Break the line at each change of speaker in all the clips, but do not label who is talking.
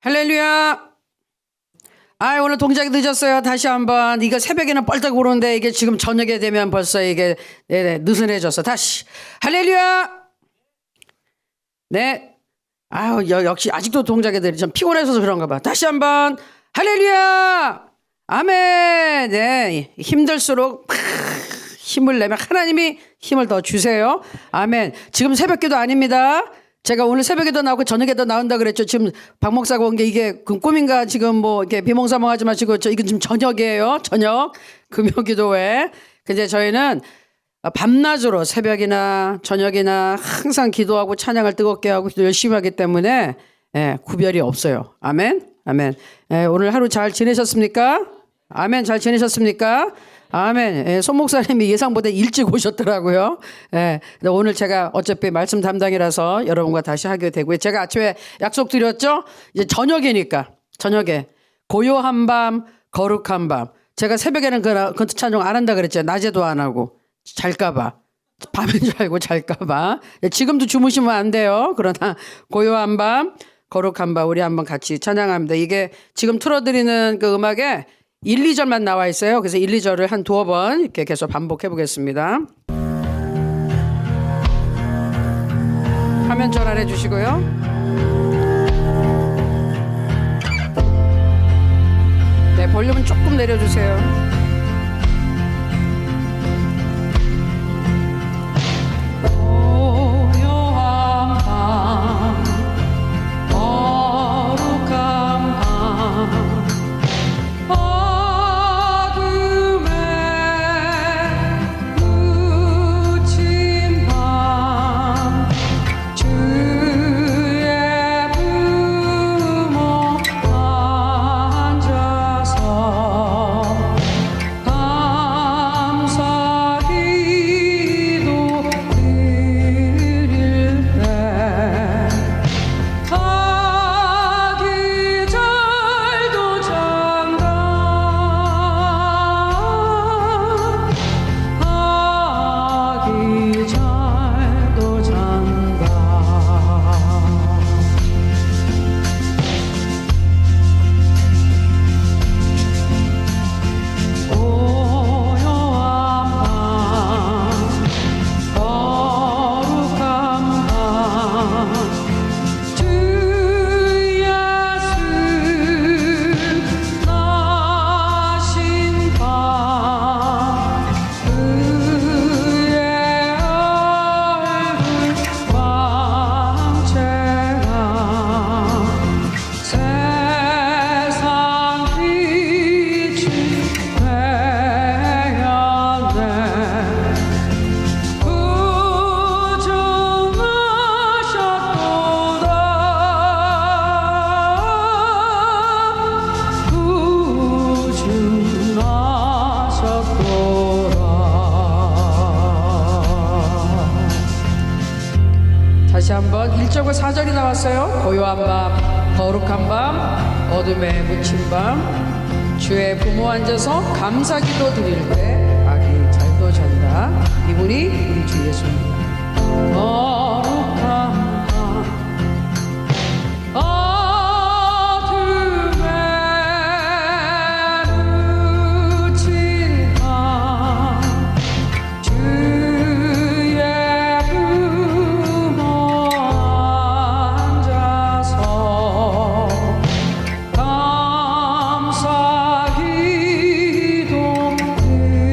할렐루야. 오늘 동작이 늦었어요. 다시 한번. 이거 새벽에는 뻘떡 오르는데 이게 지금 저녁에 되면 벌써 이게 느슨해졌어. 다시. 할렐루야. 네. 역시 아직도 동작애들이 좀 피곤해서 그런가 봐. 다시 한번. 할렐루야. 아멘. 네. 힘들수록 힘을 내면 하나님이 힘을 더 주세요. 아멘. 지금 새벽기도 아닙니다. 제가 오늘 새벽에도 나오고 저녁에도 나온다 그랬죠. 지금 박 목사가 온 게 이게 꿈인가 지금 뭐 이렇게 비몽사몽하지 마시고 이건 지금 저녁이에요. 저녁 금요기도회. 근데 저희는 밤낮으로 새벽이나 저녁이나 항상 기도하고 찬양을 뜨겁게 하고 기도 열심히 하기 때문에 구별이 없어요. 아멘. 아멘. 오늘 하루 잘 지내셨습니까? 아멘. 잘 지내셨습니까? 아멘. 손 목사님이 예상보다 일찍 오셨더라고요. 근데 오늘 제가 어차피 말씀 담당이라서 여러분과 다시 하게 되고요. 제가 아침에 약속드렸죠? 이제 저녁이니까, 저녁에 고요한 밤, 거룩한 밤. 제가 새벽에는 그 찬송 안 한다 그랬죠. 낮에도 안 하고. 잘까봐. 밤인 줄 알고 잘까봐. 지금도 주무시면 안 돼요. 그러나 고요한 밤, 거룩한 밤 우리 한번 같이 찬양합니다. 이게 지금 틀어드리는 그 음악에 1, 2절만 나와 있어요. 그래서 1, 2절을 한 두어 번 이렇게 계속 반복해 보겠습니다. 화면 전환해 주시고요. 네, 볼륨은 조금 내려주세요. 다시 한번 1절과 4절이 나왔어요. 고요한 밤, 거룩한 밤, 어둠에 묻힌 밤, 주의 부모 앉아서 감사기도 드릴 때 아기 잘도 잔다. 이분이 우리 주 예수입니다. 거룩한 밤, 어둠에 묻힌 밤, 주의 부모 앉아서 감사기도 드릴 때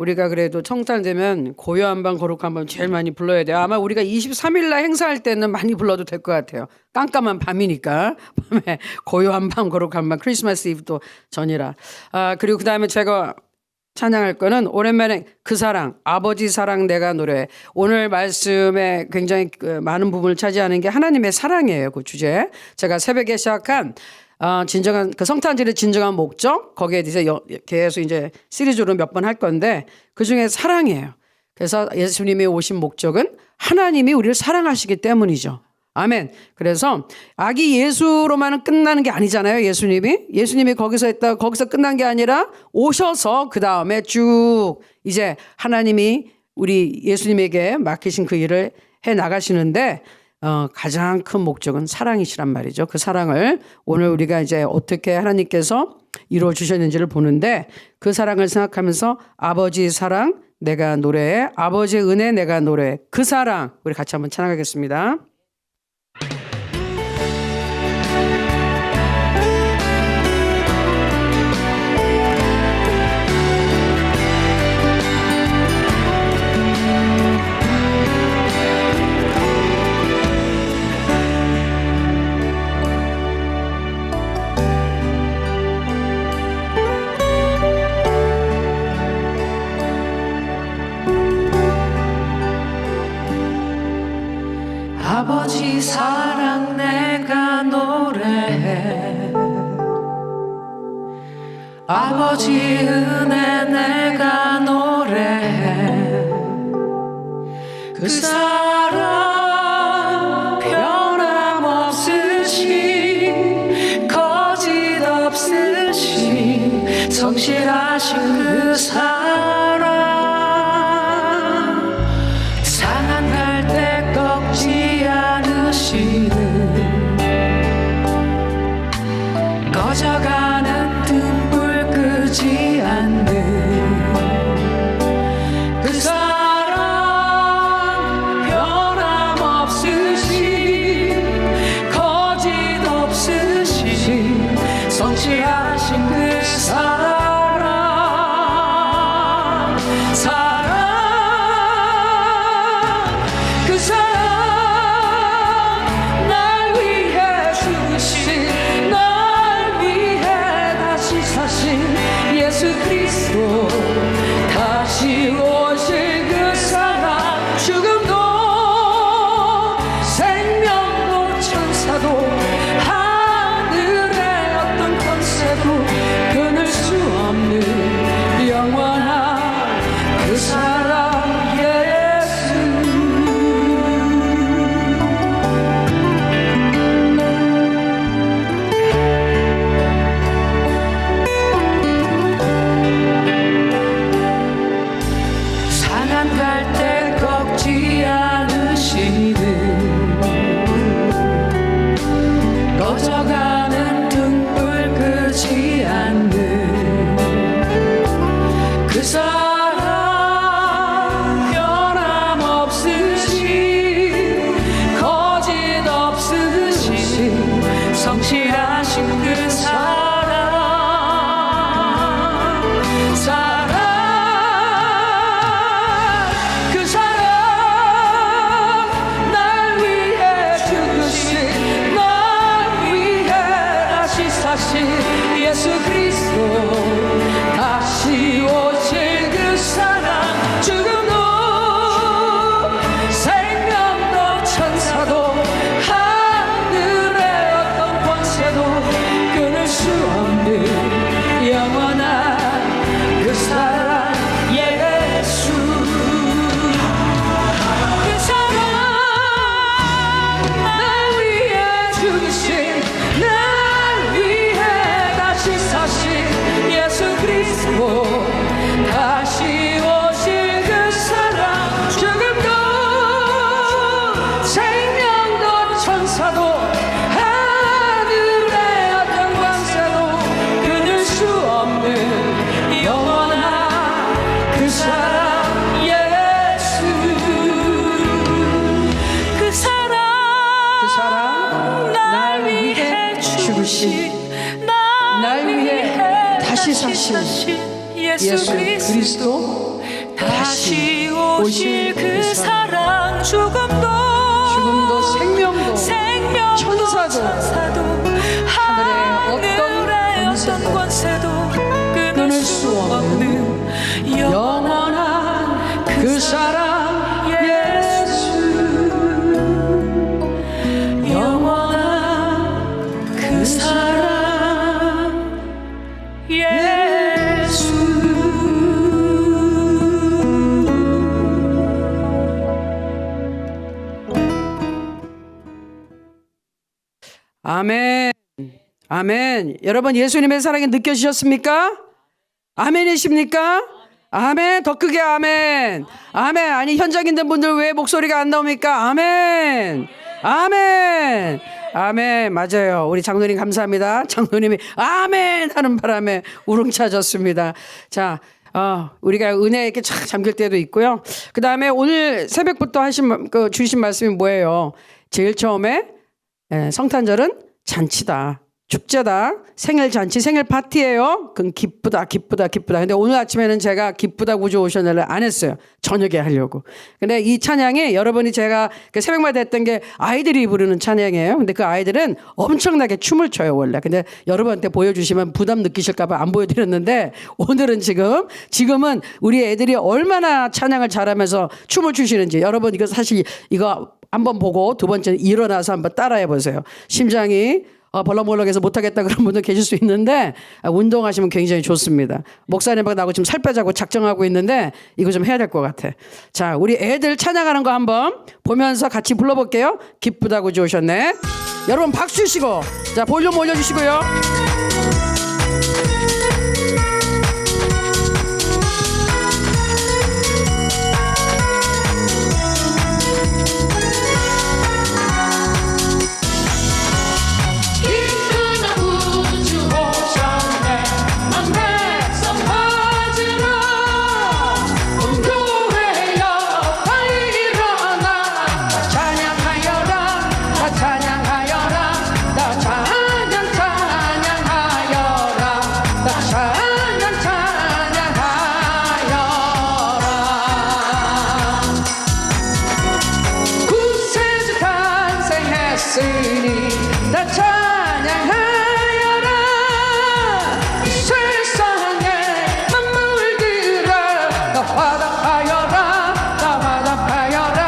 우리가 그래도 성탄 되면 고요한 밤 거룩한 밤 제일 많이 불러야 돼요. 아마 우리가 23일 날 행사할 때는 많이 불러도 될 것 같아요. 깜깜한 밤이니까. 밤에 고요한 밤 거룩한 밤, 크리스마스 이브도 전이라. 그리고 그다음에 제가 찬양할 거는 오랜만에 그 사랑, 아버지 사랑 내가 노래. 오늘 말씀에 굉장히 많은 부분을 차지하는 게 하나님의 사랑이에요. 그 주제. 제가 새벽에 시작한 진정한 그 성탄절의 진정한 목적, 거기에 대해서 계속 이제 시리즈로 몇 번 할 건데 그 중에 사랑이에요. 그래서 예수님이 오신 목적은 하나님이 우리를 사랑하시기 때문이죠. 아멘. 그래서 아기 예수로만은 끝나는 게 아니잖아요. 예수님이 거기서 끝난 게 아니라 오셔서 그 다음에 쭉 이제 하나님이 우리 예수님에게 맡기신 그 일을 해 나가시는데 가장 큰 목적은 사랑이시란 말이죠. 그 사랑을 오늘 우리가 이제 어떻게 하나님께서 이루어 주셨는지를 보는데 그 사랑을 생각하면서 아버지 사랑 내가 노래해, 아버지의 은혜 내가 노래해. 그 사랑 우리 같이 한번 찬양하겠습니다.
아버지 사랑 내가 노래해, 아버지 은혜 내가 노래해. 그 사랑 변함없으신 거짓 없으신 성실하신 그 사랑, 상한 갈대 꺾지 않으시는 꺼져가는 등불 끄지 않는 그 사랑, 변함없으신 거짓 없으신 성실하신 그 사랑, 그 사랑 날 위해 죽으신, 날 위해 다시 사신 예수 그리스도, 다시 오실 그 사랑, 죽음도 생명도 천사도 하늘의 어떤 권세도 끊을 수 없는 영원한 그 사랑 예수. 상한 갈대 꺾지 않으시는 꺼져가는 등불 끄지 않는 그 사랑, 변함없으신 거짓 없으신 성실하신 그 사랑, 그 사랑 날 위해 죽으신, 날 위해 다시 사신 예수 그리스도, 다시 오실 그 사랑, 죽음도 생명도 천사도 하늘의 어떤 권세도 끊을 수 없는 영원한 그 사랑 예수. 그 사랑 날 위해 죽으신, 날 위해 다시 사신 예수 그리스도, 다시 오실 그 사랑, 죽음도 생명도 천사도 하늘의 어떤 권세도 끊을 수 없는 영원한 그 사랑 예수. 그 사랑 날 위해 죽으신, 날 위해 다시 사신 예수 그리스도, 다시 오실 그 사랑 죽음도
생명도 천사도
하늘의 어떤 권세도 끊을 수 없는 영원한 그 사랑 예수 영원한 그 사랑 예수.
아멘. 아멘. 여러분 예수님의 사랑이 느껴지셨습니까? 아멘이십니까? 아멘. 더 크게 아멘. 아멘. 아니 현장 있는 분들 왜 목소리가 안 나옵니까? 아멘. 아멘. 아멘. 맞아요. 우리 장로님 감사합니다. 장로님이 아멘 하는 바람에 우렁차졌습니다. 자, 우리가 은혜에 이렇게 착 잠길 때도 있고요. 그 다음에 오늘 새벽부터 주신 말씀이 뭐예요? 제일 처음에 성탄절은 잔치다. 축제다. 생일 잔치, 생일 파티예요. 그건 기쁘다. 근데 오늘 아침에는 제가 기쁘다 구주 오셨는데 안 했어요. 저녁에 하려고. 근데 이 찬양이 여러분이 제가 새벽마다 했던 게 아이들이 부르는 찬양이에요. 근데 그 아이들은 엄청나게 춤을 춰요, 원래. 근데 여러분한테 보여주시면 부담 느끼실까봐 안 보여드렸는데 오늘은 지금은 우리 애들이 얼마나 찬양을 잘하면서 춤을 추시는지 여러분 이거 사실 이거 한번 보고 두 번째 일어나서 한번 따라해 보세요. 심장이 벌렁벌렁해서 못하겠다 그런 분도 계실 수 있는데 운동하시면 굉장히 좋습니다. 목사님하고 나하고 지금 살 빼자고 작정하고 있는데 이거 좀 해야 될 것 같아. 자, 우리 애들 찬양하는 거 한번 보면서 같이 불러볼게요. 기쁘다고 주셨네. 여러분 박수 주시고 자 볼륨 올려주시고요.
나 찬양하여라 이 세상에 만물들아 나 화답하여라 나 화답하여라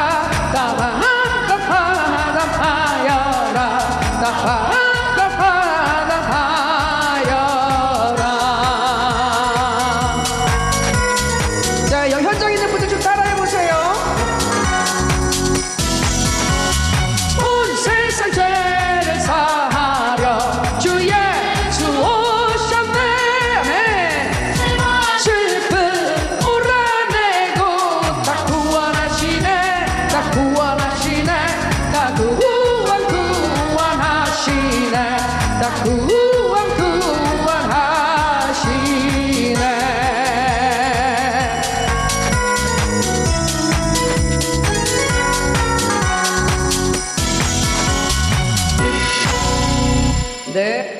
나 화답하여라 나 화답하여라.
자, 여기 현장 있는 분들 좀 따라해보세요.
온 세상 죄를 사하려 주 예수 오셨네. 아멘. 슬픔 몰아내고 나 구원하시네. 나 구원하시네. 나 구원하시네. 나 구원하시네.
네.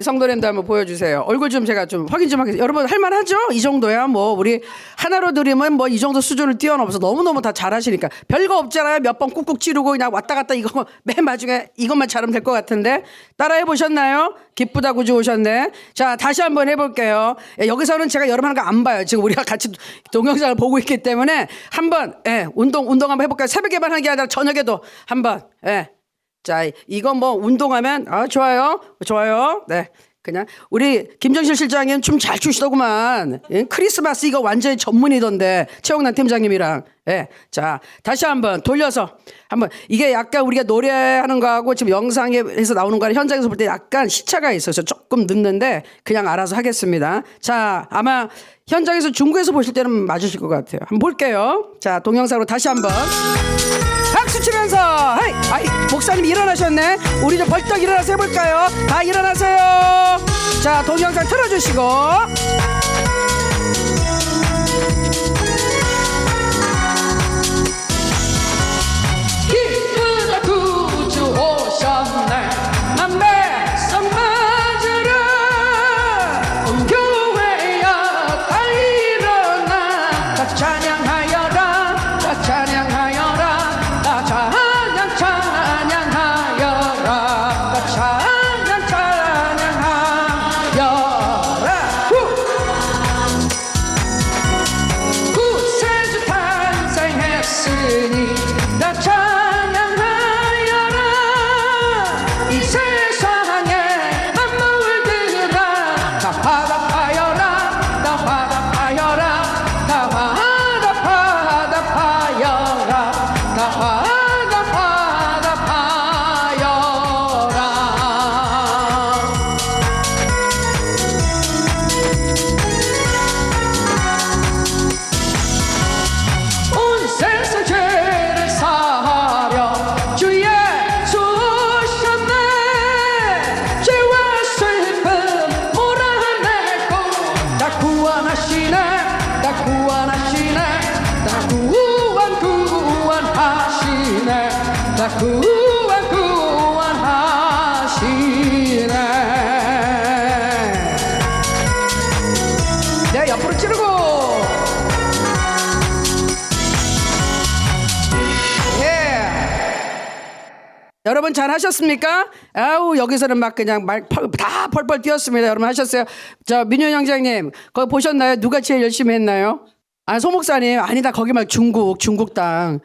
성도님들 한번 보여주세요. 얼굴 좀 제가 좀 확인 좀 하겠습니다. 여러분 할만하죠? 이 정도야 뭐 우리 하나로 드리면 뭐 이 정도 수준을 뛰어넘어서 너무너무 다 잘하시니까 별거 없잖아요. 몇 번 꾹꾹 찌르고 그냥 왔다 갔다 이거 맨 마지막에 이것만 잘하면 될 것 같은데 따라해 보셨나요? 기쁘다 구주 오셨네. 자 다시 한번 해볼게요. 여기서는 제가 여러분 하는 거 안 봐요. 지금 우리가 같이 동영상을 보고 있기 때문에 한번 운동 한번 해볼까요? 새벽에만 하는 게 아니라 저녁에도 한번 자, 이건 뭐 운동하면 좋아요. 네. 그냥 우리 김정실 실장님 춤 잘 추시더구만. 크리스마스 이거 완전히 전문이던데 최영란 팀장님이랑. 자, 다시 한번 돌려서 한번 이게 약간 우리가 노래하는 거하고 지금 영상에서 나오는 거랑 현장에서 볼 때 약간 시차가 있어서 조금 늦는데 그냥 알아서 하겠습니다. 자, 아마 현장에서 중국에서 보실 때는 맞으실 것 같아요. 한번 볼게요. 자, 동영상으로 다시 한번 박수 치면서 아이 목사님 일어나셨네. 우리 좀 벌떡 일어나서 해볼까요? 다 일어나세요. 자, 동영상 틀어주시고
기쁘다 구주 오셨네. 난 백성 맞으라 온 교회야 다 일어나 다 찬양
여러분 잘 하셨습니까? 아우 여기서는 막 그냥 다 펄펄 뛰었습니다. 여러분 하셨어요? 저 민효 형장님 거기 보셨나요? 누가 제일 열심히 했나요? 아, 소 목사님 아니다 거기 말 중국당에서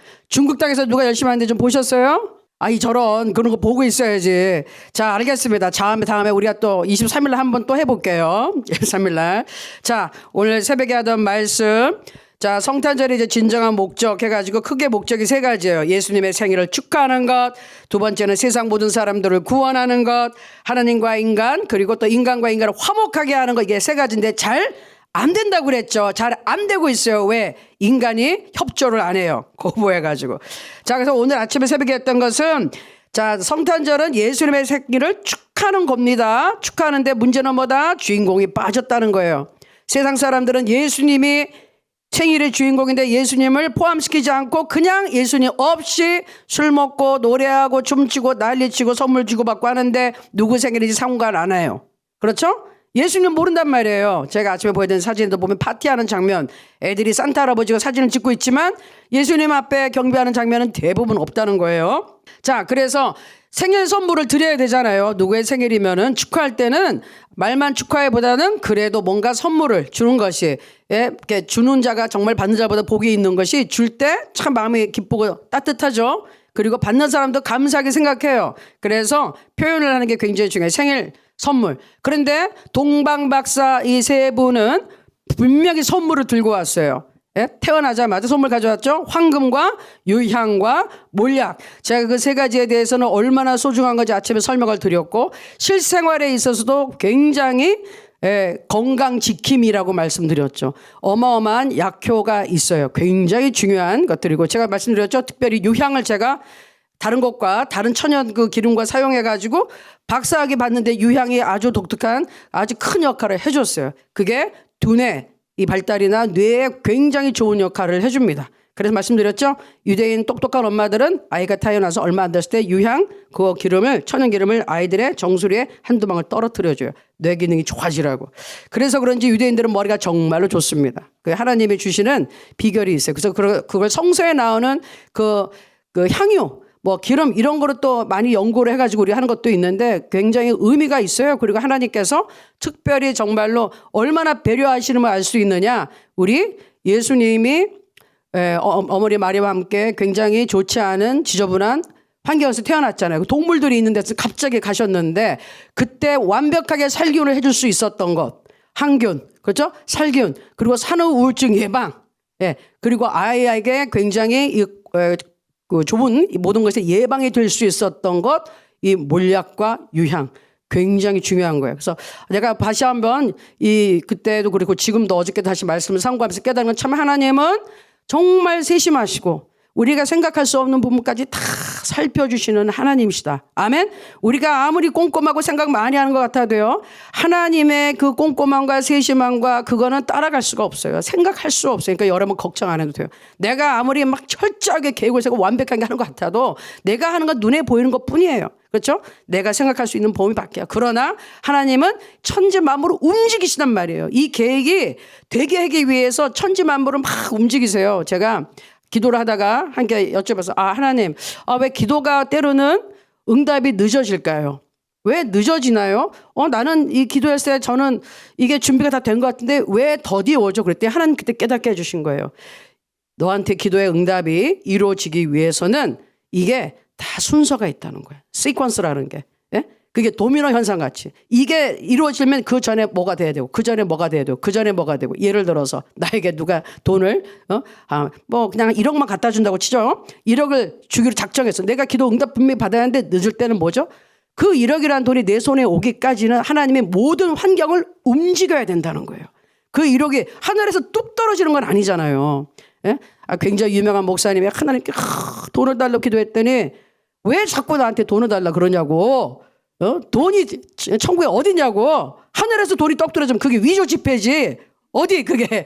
누가 열심히 하는데 좀 보셨어요? 아이 저런 그런 거 보고 있어야지. 자 알겠습니다. 다음에 우리가 또 23일 날 한번 또 해볼게요. 23일 날. 자 오늘 새벽에 하던 말씀. 자 성탄절이 이제 진정한 목적 해가지고 크게 목적이 세 가지예요. 예수님의 생일을 축하하는 것, 두 번째는 세상 모든 사람들을 구원하는 것, 하나님과 인간 그리고 또 인간과 인간을 화목하게 하는 것. 이게 세 가지인데 잘 안 된다고 그랬죠. 잘 안 되고 있어요. 왜? 인간이 협조를 안 해요. 거부해가지고. 자, 그래서 오늘 아침에 새벽에 했던 것은 자, 성탄절은 예수님의 생일을 축하하는 겁니다. 축하하는데 문제는 뭐다? 주인공이 빠졌다는 거예요. 세상 사람들은 예수님이 생일의 주인공인데 예수님을 포함시키지 않고 그냥 예수님 없이 술 먹고 노래하고 춤추고 난리치고 선물 주고받고 하는데 누구 생일인지 상관 안 해요. 그렇죠? 예수님 모른단 말이에요. 제가 아침에 보여드린 사진에도 보면 파티하는 장면, 애들이 산타 할아버지가 사진을 찍고 있지만 예수님 앞에 경배하는 장면은 대부분 없다는 거예요. 자, 그래서 생일 선물을 드려야 되잖아요. 누구의 생일이면은 축하할 때는 말만 축하해보다는 그래도 뭔가 선물을 주는 것이 이렇게 주는 자가 정말 받는 자보다 복이 있는 것이 줄 때 참 마음이 기쁘고 따뜻하죠. 그리고 받는 사람도 감사하게 생각해요. 그래서 표현을 하는 게 굉장히 중요해요. 생일 선물. 그런데 동방박사 이 세 분은 분명히 선물을 들고 왔어요. 예? 태어나자마자 선물 가져왔죠. 황금과 유향과 몰약. 제가 그 세 가지에 대해서는 얼마나 소중한 건지 아침에 설명을 드렸고 실생활에 있어서도 굉장히 건강 지킴이라고 말씀드렸죠. 어마어마한 약효가 있어요. 굉장히 중요한 것들이고 제가 말씀드렸죠. 특별히 유향을 제가 다른 것과 다른 천연 그 기름과 사용해가지고 박사학위 받는데 유향이 아주 독특한 아주 큰 역할을 해줬어요. 그게 두뇌 이 발달이나 뇌에 굉장히 좋은 역할을 해줍니다. 그래서 말씀드렸죠. 유대인 똑똑한 엄마들은 아이가 태어나서 얼마 안 됐을 때 유향 그 기름을 천연 기름을 아이들의 정수리에 한두 방울 떨어뜨려줘요. 뇌 기능이 좋아지라고. 그래서 그런지 유대인들은 머리가 정말로 좋습니다. 그 하나님이 주시는 비결이 있어요. 그래서 그걸 성서에 나오는 그 향유 뭐 기름 이런 거를 또 많이 연구를 해가지고 우리 하는 것도 있는데 굉장히 의미가 있어요. 그리고 하나님께서 특별히 정말로 얼마나 배려하시는 걸 알 수 있느냐. 우리 예수님이 어머니 마리아와 함께 굉장히 좋지 않은 지저분한 환경에서 태어났잖아요. 동물들이 있는 데서 갑자기 가셨는데 그때 완벽하게 살균을 해줄 수 있었던 것. 항균, 그렇죠? 살균, 그리고 산후 우울증 예방, 그리고 아이에게 굉장히 그 좋은 모든 것에 예방이 될 수 있었던 것, 이 몰약과 유향 굉장히 중요한 거예요. 그래서 내가 다시 한번 그때도 그렇고 지금도 어저께 다시 말씀을 상고하면서 깨달은 건 참 하나님은 정말 세심하시고 우리가 생각할 수 없는 부분까지 다 살펴주시는 하나님이시다. 아멘. 우리가 아무리 꼼꼼하고 생각 많이 하는 것 같아도요. 하나님의 그 꼼꼼함과 세심함과 그거는 따라갈 수가 없어요. 생각할 수 없어요. 그러니까 여러분 걱정 안 해도 돼요. 내가 아무리 막 철저하게 계획을 세고 완벽하게 하는 것 같아도 내가 하는 건 눈에 보이는 것 뿐이에요. 그렇죠? 내가 생각할 수 있는 범위 밖이야. 그러나 하나님은 천지만물을 움직이시단 말이에요. 이 계획이 되게 하기 위해서 천지만물을 막 움직이세요. 제가 기도를 하다가 함께 여쭤봐서 하나님 왜 기도가 때로는 응답이 늦어질까요? 왜 늦어지나요? 나는 이 기도했을 때 저는 이게 준비가 다 된 것 같은데 왜 더디워져? 그랬더니 하나님 그때 깨닫게 해주신 거예요. 너한테 기도의 응답이 이루어지기 위해서는 이게 다 순서가 있다는 거예요. 시퀀스라는 게. 그게 도미노 현상 같이 이게 이루어지면 그 전에 뭐가 돼야 되고 그 전에 뭐가 돼야 되고 그 전에 뭐가 되고 예를 들어서 나에게 누가 돈을 뭐 그냥 1억만 갖다 준다고 치죠. 1억을 주기로 작정했어. 내가 기도 응답 분명히 받아야 하는데 늦을 때는 뭐죠? 그 1억이라는 돈이 내 손에 오기까지는 하나님의 모든 환경을 움직여야 된다는 거예요. 그 1억이 하늘에서 뚝 떨어지는 건 아니잖아요. 굉장히 유명한 목사님이 하나님께 돈을 달라고 기도했더니 왜 자꾸 나한테 돈을 달라 그러냐고. 돈이 천국에 어디냐고. 하늘에서 돈이 떡 떨어지면 그게 위조 지폐지. 어디 그게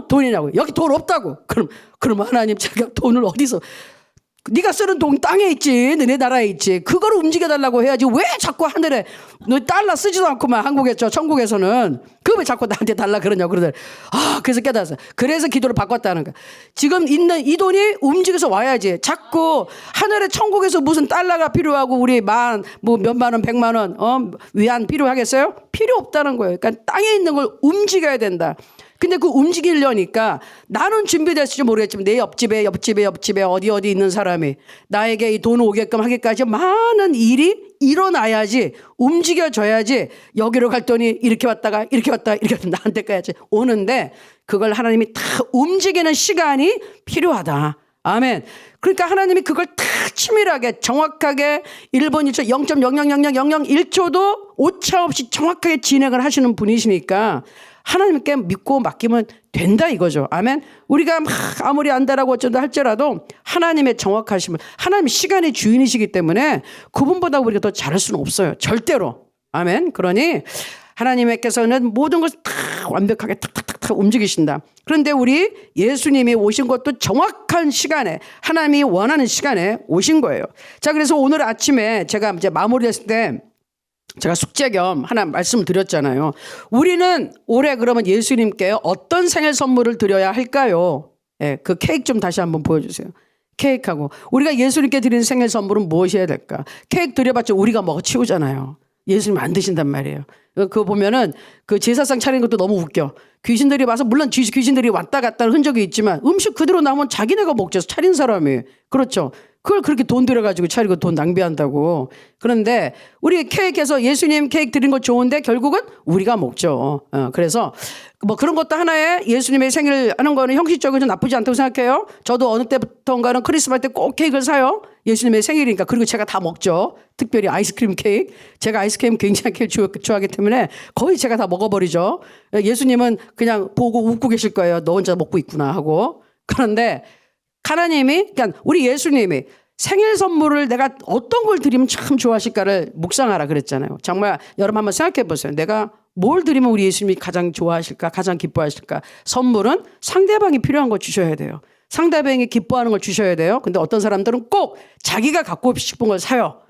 돈이냐고. 여기 돈 없다고. 그럼 하나님 제가 돈을 어디서 네가 쓰는 돈 땅에 있지, 너네 나라에 있지. 그걸 움직여달라고 해야지. 왜 자꾸 하늘에 너 달러 쓰지도 않고만 한국에서 천국에서는 그거 왜 자꾸 나한테 달라 그러냐고 그러더니 그래서 깨달았어. 그래서 기도를 바꿨다는 거야. 지금 있는 이 돈이 움직여서 와야지. 자꾸 하늘에 천국에서 무슨 달러가 필요하고 우리 몇만 원, 100만 원 위안 필요하겠어요? 필요 없다는 거예요. 그러니까 땅에 있는 걸 움직여야 된다. 근데 그 움직이려니까 나는 준비됐을지 모르겠지만 내 옆집에 어디 있는 사람이 나에게 이 돈 오게끔 하기까지 많은 일이 일어나야지, 움직여져야지. 여기로 갈 돈이 이렇게 왔다가 나한테까지 오는데 그걸 하나님이 다 움직이는 시간이 필요하다. 아멘. 그러니까 하나님이 그걸 다 치밀하게 정확하게 1분 1초 0.0000001초도 오차 없이 정확하게 진행을 하시는 분이시니까 하나님께 믿고 맡기면 된다 이거죠. 아멘. 우리가 아무리 안다라고 어쩐다 할지라도 하나님의 정확하심을, 하나님 시간의 주인이시기 때문에 그분보다 우리가 더 잘할 수는 없어요. 절대로. 아멘. 그러니 하나님께서는 모든 것을 다 완벽하게 탁탁탁 움직이신다. 그런데 우리 예수님이 오신 것도 정확한 시간에, 하나님이 원하는 시간에 오신 거예요. 자, 그래서 오늘 아침에 제가 이제 마무리했을 때 제가 숙제 겸 하나 말씀을 드렸잖아요. 우리는 올해 그러면 예수님께 어떤 생일 선물을 드려야 할까요? 예, 그 케이크 좀 다시 한번 보여주세요. 케이크하고 우리가 예수님께 드리는 생일 선물은 무엇이어야 될까? 케이크 드려봤자 우리가 먹어 치우잖아요. 예수님 안 드신단 말이에요. 그거 보면은 그 제사상 차리는 것도 너무 웃겨. 귀신들이 와서, 물론 귀신들이 왔다 갔다 하는 흔적이 있지만 음식 그대로 나오면 자기네가 먹죠. 차린 사람이. 그렇죠. 그걸 그렇게 돈 들여가지고 차리고 돈 낭비한다고. 그런데 우리 케이크에서 예수님 케이크 드린 거 좋은데 결국은 우리가 먹죠. 그래서 뭐 그런 것도 하나의 예수님의 생일 하는 거는 형식적으로 나쁘지 않다고 생각해요. 저도 어느 때부터인가는 크리스마스 때 꼭 케이크를 사요. 예수님의 생일이니까. 그리고 제가 다 먹죠. 특별히 아이스크림 케이크. 제가 아이스크림 굉장히 좋아하기 때문에 거의 제가 다 먹어버리죠. 예수님은 그냥 보고 웃고 계실 거예요. 너 혼자 먹고 있구나 하고. 그런데 하나님이, 그러니까 우리 예수님이 생일 선물을 내가 어떤 걸 드리면 참 좋아하실까를 묵상하라 그랬잖아요. 정말 여러분 한번 생각해 보세요. 내가 뭘 드리면 우리 예수님이 가장 좋아하실까, 가장 기뻐하실까. 선물은 상대방이 필요한 거 주셔야 돼요. 상대방이 기뻐하는 걸 주셔야 돼요. 근데 어떤 사람들은 꼭 자기가 갖고 싶은 걸 사요.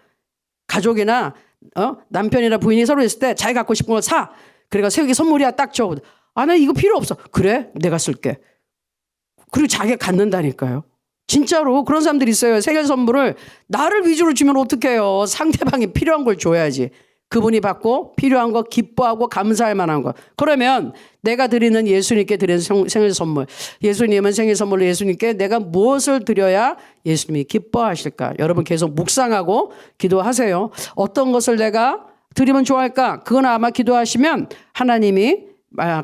가족이나 남편이나 부인이 서로 있을 때 자기가 갖고 싶은 걸 사. 그러니까 세우기 선물이야 딱 줘. 나 이거 필요 없어. 그래? 내가 쓸게. 그리고 자기가 갖는다니까요. 진짜로 그런 사람들이 있어요. 생일 선물을 나를 위주로 주면 어떡해요. 상대방이 필요한 걸 줘야지. 그분이 받고 필요한 거 기뻐하고 감사할 만한 거. 그러면 내가 드리는 예수님께 드리는 생일 선물. 예수님은 생일 선물로 예수님께 내가 무엇을 드려야 예수님이 기뻐하실까. 여러분 계속 묵상하고 기도하세요. 어떤 것을 내가 드리면 좋아할까. 그건 아마 기도하시면 하나님이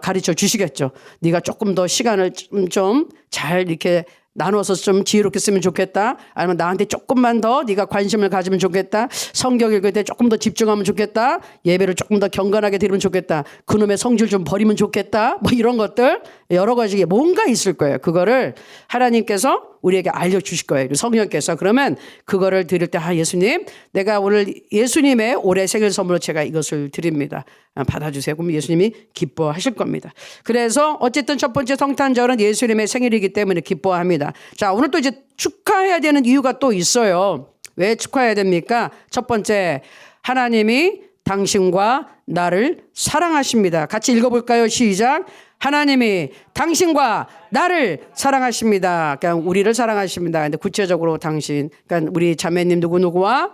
가르쳐 주시겠죠. 네가 조금 더 시간을 좀 잘 이렇게 나눠서 좀 지혜롭게 쓰면 좋겠다. 아니면 나한테 조금만 더 네가 관심을 가지면 좋겠다. 성경 읽을 때 조금 더 집중하면 좋겠다. 예배를 조금 더 경건하게 드리면 좋겠다. 그놈의 성질 좀 버리면 좋겠다. 뭐 이런 것들 여러 가지 뭔가 있을 거예요. 그거를 하나님께서 우리에게 알려주실 거예요. 성령께서. 그러면 그거를 드릴 때 예수님 내가 오늘 예수님의 올해 생일 선물로 제가 이것을 드립니다. 받아주세요. 그럼 예수님이 기뻐하실 겁니다. 그래서 어쨌든 첫 번째 성탄절은 예수님의 생일이기 때문에 기뻐합니다. 자, 오늘 또 이제 축하해야 되는 이유가 또 있어요. 왜 축하해야 됩니까? 첫 번째, 하나님이 당신과 나를 사랑하십니다. 같이 읽어볼까요? 시작. 하나님이 당신과 나를 사랑하십니다. 그러니까 우리를 사랑하십니다. 근데 구체적으로 당신, 그러니까 우리 자매님 누구누구와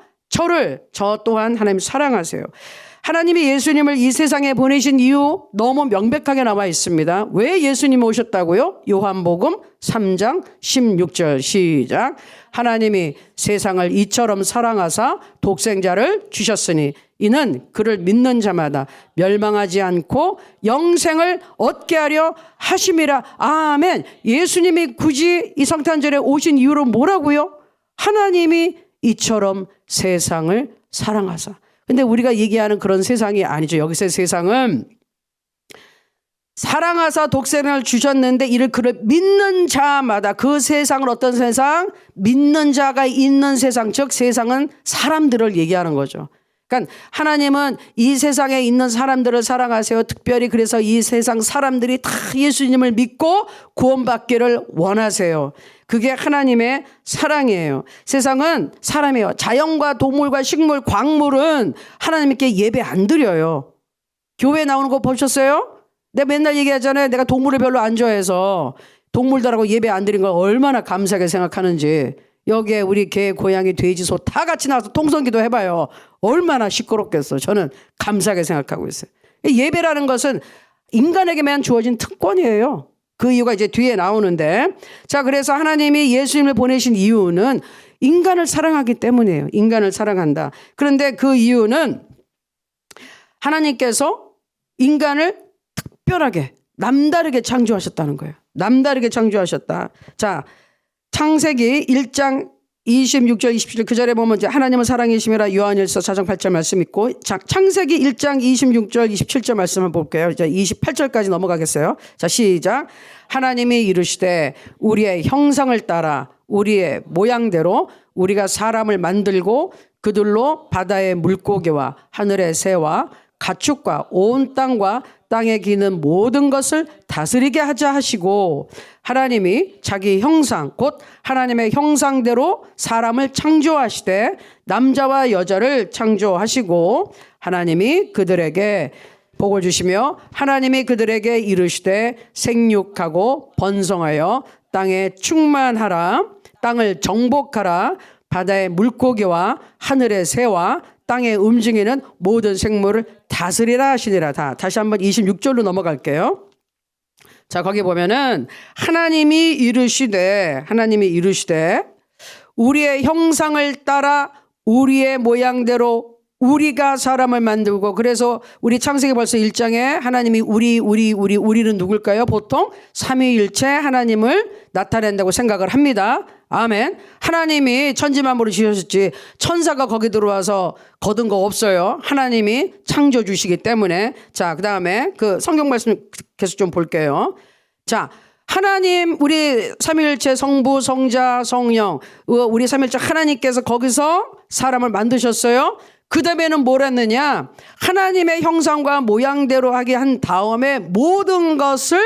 저 또한 하나님 사랑하세요. 하나님이 예수님을 이 세상에 보내신 이유 너무 명백하게 나와 있습니다. 왜 예수님이 오셨다고요? 요한복음 3장 16절 시작. 하나님이 세상을 이처럼 사랑하사 독생자를 주셨으니 이는 그를 믿는 자마다 멸망하지 않고 영생을 얻게 하려 하심이라. 아멘. 예수님이 굳이 이 성탄절에 오신 이유로 뭐라고요? 하나님이 이처럼 세상을 사랑하사. 근데 우리가 얘기하는 그런 세상이 아니죠. 여기서의 세상은 사랑하사 독생을 주셨는데 이를 그를 믿는 자마다, 그 세상은 어떤 세상? 믿는 자가 있는 세상, 즉 세상은 사람들을 얘기하는 거죠. 그러니까 하나님은 이 세상에 있는 사람들을 사랑하세요. 특별히 그래서 이 세상 사람들이 다 예수님을 믿고 구원받기를 원하세요. 그게 하나님의 사랑이에요. 세상은 사람이에요. 자연과 동물과 식물, 광물은 하나님께 예배 안 드려요. 교회 나오는 거 보셨어요? 내가 맨날 얘기하잖아요. 내가 동물을 별로 안 좋아해서 동물들하고 예배 안 드린 걸 얼마나 감사하게 생각하는지. 여기에 우리 개, 고양이, 돼지, 소 다 같이 나와서 통성기도 해봐요. 얼마나 시끄럽겠어. 저는 감사하게 생각하고 있어요. 예배라는 것은 인간에게만 주어진 특권이에요. 그 이유가 이제 뒤에 나오는데, 자, 그래서 하나님이 예수님을 보내신 이유는 인간을 사랑하기 때문이에요. 인간을 사랑한다. 그런데 그 이유는 하나님께서 인간을 특별하게 남다르게 창조하셨다는 거예요. 남다르게 창조하셨다. 자, 창세기 1장 26절 27절 그 절에 보면 이제 하나님은 사랑이심이라 요한일서 4장 8절 말씀 있고, 자, 창세기 1장 26절 27절 말씀을 볼게요. 이제 28절까지 넘어가겠어요. 자, 시작. 하나님이 이르시되 우리의 형상을 따라 우리의 모양대로 우리가 사람을 만들고 그들로 바다의 물고기와 하늘의 새와 가축과 온 땅과 땅에 기는 모든 것을 다스리게 하자 하시고, 하나님이 자기 형상 곧 하나님의 형상대로 사람을 창조하시되 남자와 여자를 창조하시고, 하나님이 그들에게 복을 주시며 하나님이 그들에게 이르시되 생육하고 번성하여 땅에 충만하라, 땅을 정복하라, 바다의 물고기와 하늘의 새와 땅에 움직이는 모든 생물을 다스리라 하시니라. 다시 한번 26절로 넘어갈게요. 자, 거기 보면은 하나님이 이르시되 우리의 형상을 따라 우리의 모양대로 우리가 사람을 만들고, 그래서 우리 창세기 벌써 1장에 하나님이 우리는 누굴까요? 보통 삼위일체 하나님을 나타낸다고 생각을 합니다. 아멘. 하나님이 천지만물을 지으셨지 천사가 거기 들어와서 거둔 거 없어요. 하나님이 창조 주시기 때문에. 자, 그 다음에 그 성경 말씀 계속 좀 볼게요. 자, 하나님, 우리 삼위일체 성부, 성자, 성령, 우리 삼위일체 하나님께서 거기서 사람을 만드셨어요. 그 다음에는 뭘 했느냐? 하나님의 형상과 모양대로 하게 한 다음에 모든 것을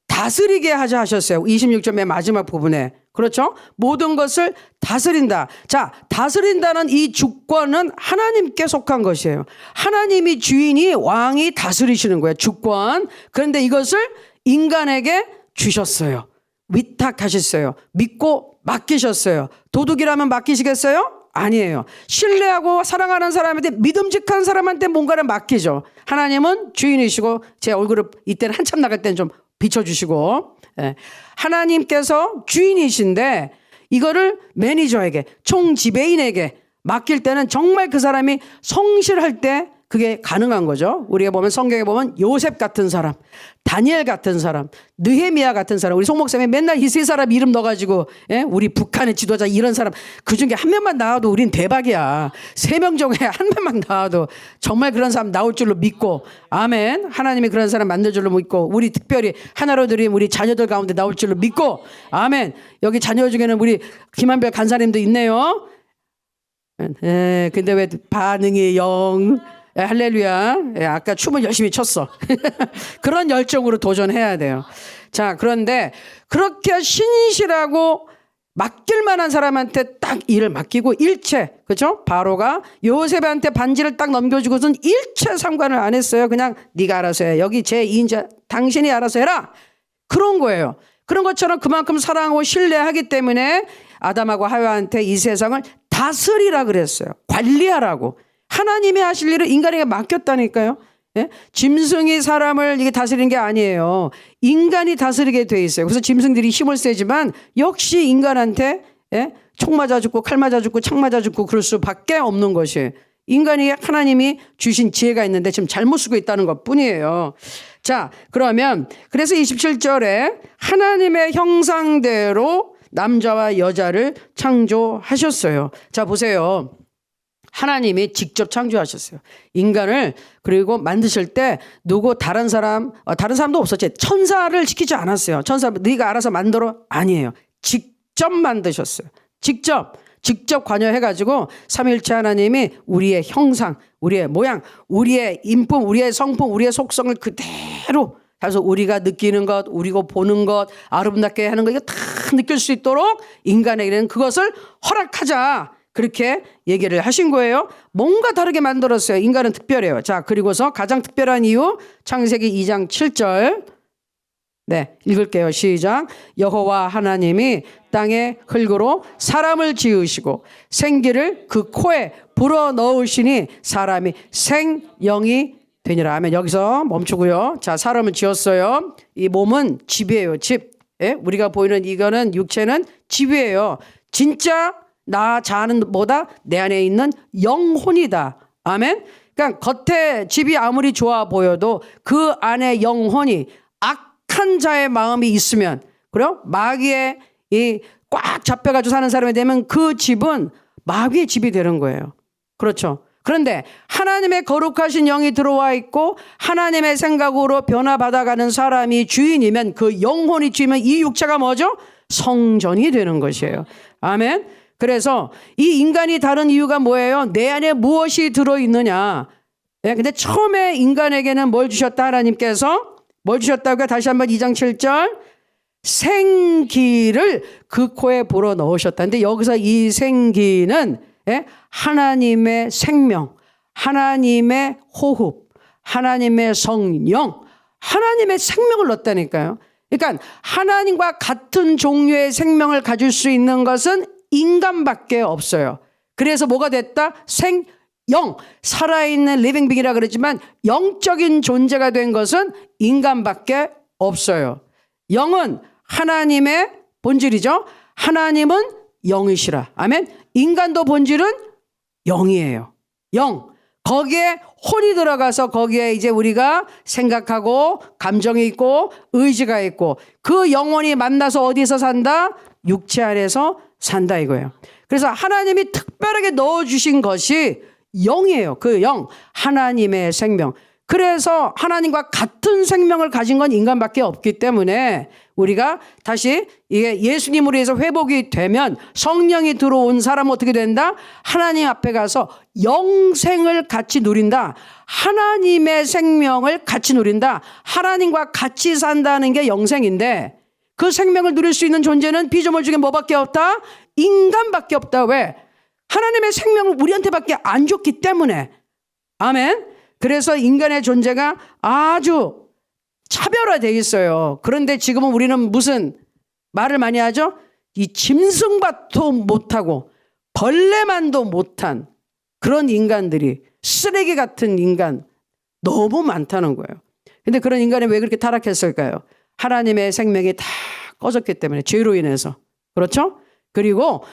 다스리게 하자 하셨어요. 26절 맨 마지막 부분에. 그렇죠? 모든 것을 다스린다. 자, 다스린다는 이 주권은 하나님께 속한 것이에요. 하나님이 주인이, 왕이 다스리시는 거예요. 주권. 그런데 이것을 인간에게 주셨어요. 위탁하셨어요. 믿고 맡기셨어요. 도둑이라면 맡기시겠어요? 아니에요. 신뢰하고 사랑하는 사람한테, 믿음직한 사람한테 뭔가를 맡기죠. 하나님은 주인이시고, 제 얼굴을 이때는 한참 나갈 때는 좀 비춰주시고, 하나님께서 주인이신데 이거를 매니저에게, 총지배인에게 맡길 때는 정말 그 사람이 성실할 때 그게 가능한 거죠. 우리가 보면 성경에 보면 요셉 같은 사람, 다니엘 같은 사람, 느헤미야 같은 사람, 우리 송 목사님이 맨날 이 세 사람 이름 넣어가지고, 우리 북한의 지도자 이런 사람, 그 중에 한 명만 나와도 우린 대박이야. 3명 중에 한 명만 나와도 정말 그런 사람 나올 줄로 믿고, 아멘. 하나님이 그런 사람 만들 줄로 믿고, 우리 특별히 하나로 드린 우리 자녀들 가운데 나올 줄로 믿고, 아멘. 여기 자녀 중에는 우리 김한별 간사님도 있네요. 근데 왜 반응이 영? 할렐루야. 아까 춤을 열심히 췄어. 그런 열정으로 도전해야 돼요. 자, 그런데 그렇게 신실하고 맡길 만한 사람한테 딱 일을 맡기고 일체, 그렇죠? 바로가 요셉한테 반지를 딱 넘겨주고선 일체 상관을 안 했어요. 그냥 네가 알아서 해. 여기 제 2인자 당신이 알아서 해라. 그런 거예요. 그런 것처럼 그만큼 사랑하고 신뢰하기 때문에 아담하고 하와한테 이 세상을 다스리라 그랬어요. 관리하라고. 하나님이 하실 일을 인간에게 맡겼다니까요. 짐승이 사람을 이게 다스리는 게 아니에요. 인간이 다스리게 돼 있어요. 그래서 짐승들이 힘을 세지만 역시 인간한테 총 맞아 죽고 칼 맞아 죽고 창 맞아 죽고 그럴 수밖에 없는 것이에요. 인간이 하나님이 주신 지혜가 있는데 지금 잘못 쓰고 있다는 것 뿐이에요. 자, 그러면 그래서 27절에 하나님의 형상대로 남자와 여자를 창조하셨어요. 자, 보세요. 하나님이 직접 창조하셨어요. 인간을. 그리고 만드실 때 누구 다른 사람도 없었지. 천사를 시키지 않았어요. 천사 네가 알아서 만들어? 아니에요. 직접 만드셨어요. 직접 관여해가지고 삼위일체 하나님이 우리의 형상, 우리의 모양, 우리의 인품, 우리의 성품, 우리의 속성을 그대로 그래서 우리가 느끼는 것, 우리가 보는 것, 아름답게 하는 것 이거 다 느낄 수 있도록 인간에게는 그것을 허락하자. 그렇게 얘기를 하신 거예요. 뭔가 다르게 만들었어요. 인간은 특별해요. 자, 그리고서 가장 특별한 이유 창세기 2장 7절. 네, 읽을게요. 시작. 여호와 하나님이 땅의 흙으로 사람을 지으시고 생기를 그 코에 불어 넣으시니 사람이 생영이 되니라. 아멘. 여기서 멈추고요. 자, 사람을 지었어요. 이 몸은 집이에요. 집. 예? 우리가 보이는 이거는 육체는 집이에요. 진짜 나 자아는 뭐다? 내 안에 있는 영혼이다. 아멘. 그러니까 겉에 집이 아무리 좋아 보여도 그 안에 영혼이 악한 자의 마음이 있으면, 그래요? 마귀에 꽉 잡혀가지고 사는 사람이 되면 그 집은 마귀의 집이 되는 거예요. 그렇죠. 그런데 하나님의 거룩하신 영이 들어와 있고 하나님의 생각으로 변화받아가는 사람이 주인이면, 그 영혼이 주인이면 이 육체가 뭐죠? 성전이 되는 것이에요. 아멘. 그래서 이 인간이 다른 이유가 뭐예요? 내 안에 무엇이 들어있느냐. 네, 근데 처음에 인간에게는 뭘 주셨다? 하나님께서 뭘 주셨다고요? 다시 한번 2장 7절. 생기를 그 코에 불어 넣으셨다. 근데 여기서 이 생기는 하나님의 생명, 하나님의 호흡, 하나님의 성령, 하나님의 생명을 넣었다니까요. 그러니까 하나님과 같은 종류의 생명을 가질 수 있는 것은 인간밖에 없어요. 그래서 뭐가 됐다? 생영, 살아있는 리빙빙이라 그러지만 영적인 존재가 된 것은 인간밖에 없어요. 영은 하나님의 본질이죠. 하나님은 영이시라. 아멘. 인간도 본질은 영이에요. 영. 거기에 혼이 들어가서 거기에 이제 우리가 생각하고 감정이 있고 의지가 있고, 그 영혼이 만나서 어디서 산다? 육체 안에서 산다 이거예요. 그래서 하나님이 특별하게 넣어주신 것이 영이에요. 그 영, 하나님의 생명. 그래서 하나님과 같은 생명을 가진 건 인간밖에 없기 때문에 우리가 다시 이게 예수님으로 해서 회복이 되면 성령이 들어온 사람은 어떻게 된다? 하나님 앞에 가서 영생을 같이 누린다. 하나님의 생명을 같이 누린다. 하나님과 같이 산다는 게 영생인데, 그 생명을 누릴 수 있는 존재는 피조물 중에 뭐밖에 없다? 인간밖에 없다. 왜? 하나님의 생명을 우리한테밖에 안 줬기 때문에. 아멘. 그래서 인간의 존재가 아주 차별화되어 있어요. 그런데 지금은 우리는 무슨 말을 많이 하죠? 이 짐승밭도 못하고 벌레만도 못한 그런 인간들이, 쓰레기 같은 인간 너무 많다는 거예요. 근데 그런 인간이 왜 그렇게 타락했을까요? 하나님의 생명이 다 꺼졌기 때문에, 죄로 인해서. 그렇죠? 그리고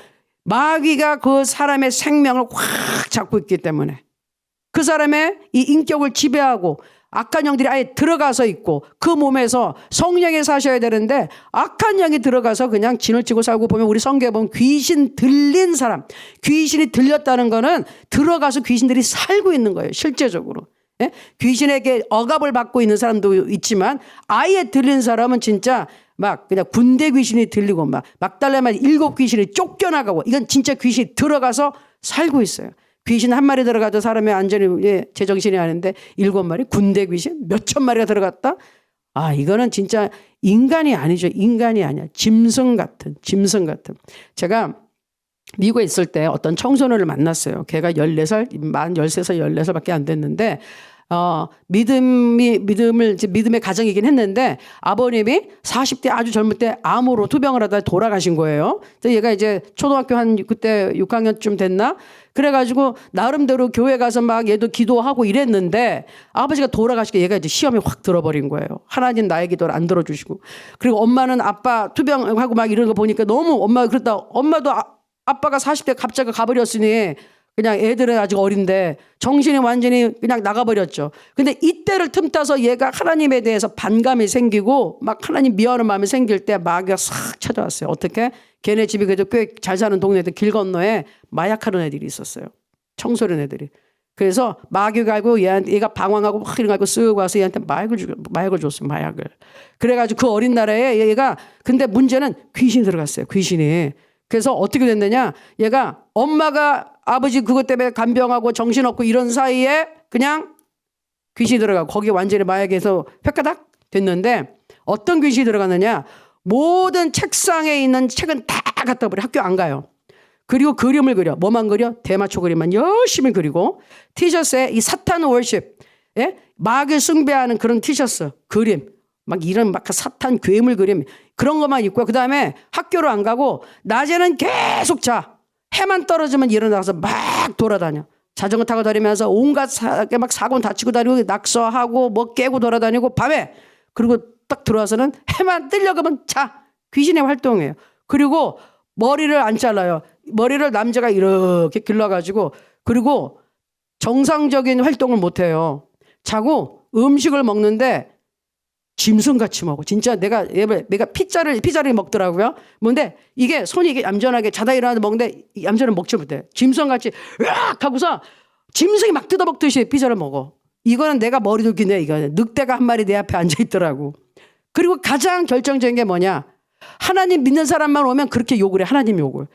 마귀가 그 사람의 생명을 확 잡고 있기 때문에 그 사람의 이 인격을 지배하고 악한 영들이 아예 들어가서 있고, 그 몸에서 성령이 사셔야 되는데 악한 영이 들어가서 그냥 진을 치고 살고, 보면 우리 성경에 보면 귀신 들린 사람, 귀신이 들렸다는 거는 들어가서 귀신들이 살고 있는 거예요. 실제적으로. 예? 귀신에게 억압을 받고 있는 사람도 있지만 아예 들린 사람은 진짜 막 그냥 군대 귀신이 들리고 막 막달라만 7 귀신이 쫓겨나가고, 이건 진짜 귀신이 들어가서 살고 있어요. 귀신 한 마리 들어가도 사람의 안전이 제정신이 아닌데 7마리 군대 귀신 몇천 마리가 들어갔다. 아, 이거는 진짜 인간이 아니죠. 인간이 아니야. 짐승 같은. 제가 미국에 있을 때 어떤 청소년을 만났어요. 걔가 14살, 만 13살, 14살밖에 안 됐는데 믿음의 가정이긴 했는데 아버님이 40대 아주 젊을 때 암으로 투병을 하다 돌아가신 거예요. 그래서 얘가 이제 초등학교 한 그때 6학년쯤 됐나? 그래가지고 나름대로 교회 가서 막 얘도 기도하고 이랬는데 아버지가 돌아가시니까 얘가 이제 시험이 확 들어버린 거예요. 하나님 나의 기도를 안 들어주시고, 그리고 엄마는 아빠 투병하고 막 이런 거 보니까 너무 엄마가 그랬다. 엄마도 아빠가 40대 갑자기 가버렸으니 그냥 애들은 아직 어린데 정신이 완전히 그냥 나가버렸죠. 근데 이때를 틈타서 얘가 하나님에 대해서 반감이 생기고 막 하나님 미워하는 마음이 생길 때 마귀가 싹 찾아왔어요. 어떻게? 걔네 집이 그래도 꽤 잘 사는 동네들 길 건너에 마약하는 애들이 있었어요. 청소년 애들이. 그래서 마귀가 알고 얘가 방황하고 막 이런 거 알고 쓱 와서 얘한테 마약을 줬어요. 마약을. 그래가지고 그 어린 나라에 얘가, 근데 문제는 귀신이 들어갔어요. 귀신이. 그래서 어떻게 됐느냐? 얘가 엄마가 아버지 그것 때문에 간병하고 정신없고 이런 사이에 그냥 귀신이 들어가고 거기에 완전히 마약에서 획가닥 됐는데 어떤 귀신이 들어갔느냐? 모든 책상에 있는 책은 다 갖다 버려. 학교 안 가요. 그리고 그림을 그려. 뭐만 그려? 대마초 그림만 열심히 그리고 티셔츠에 이 사탄 월십, 예? 마귀 숭배하는 그런 티셔츠 그림, 막 이런 막 사탄 괴물 그림 그런 것만 입고 그다음에 학교로 안 가고 낮에는 계속 자. 해만 떨어지면 일어나서 막 돌아다녀. 자전거 타고 다니면서 온갖 막 사고 다치고 다니고 낙서하고 뭐 깨고 돌아다니고 밤에 그리고 딱 들어와서는 해만 뜨려고면 자. 귀신의 활동이에요. 그리고 머리를 안 잘라요. 머리를 남자가 이렇게 길러가지고 그리고 정상적인 활동을 못해요. 자고 음식을 먹는데 짐승같이 먹어. 진짜 내가 피자를 먹더라고요. 뭔데 이게 손이 이게 얌전하게 자다 일어나서 먹는데 얌전히 먹지 못해. 짐승같이 으악 하고서 짐승이 막 뜯어먹듯이 피자를 먹어. 이거는 내가 머리 돌기네. 이거는 늑대가 한 마리 내 앞에 앉아 있더라고. 그리고 가장 결정적인 게 뭐냐? 하나님 믿는 사람만 오면 그렇게 욕을 해. 하나님 욕을.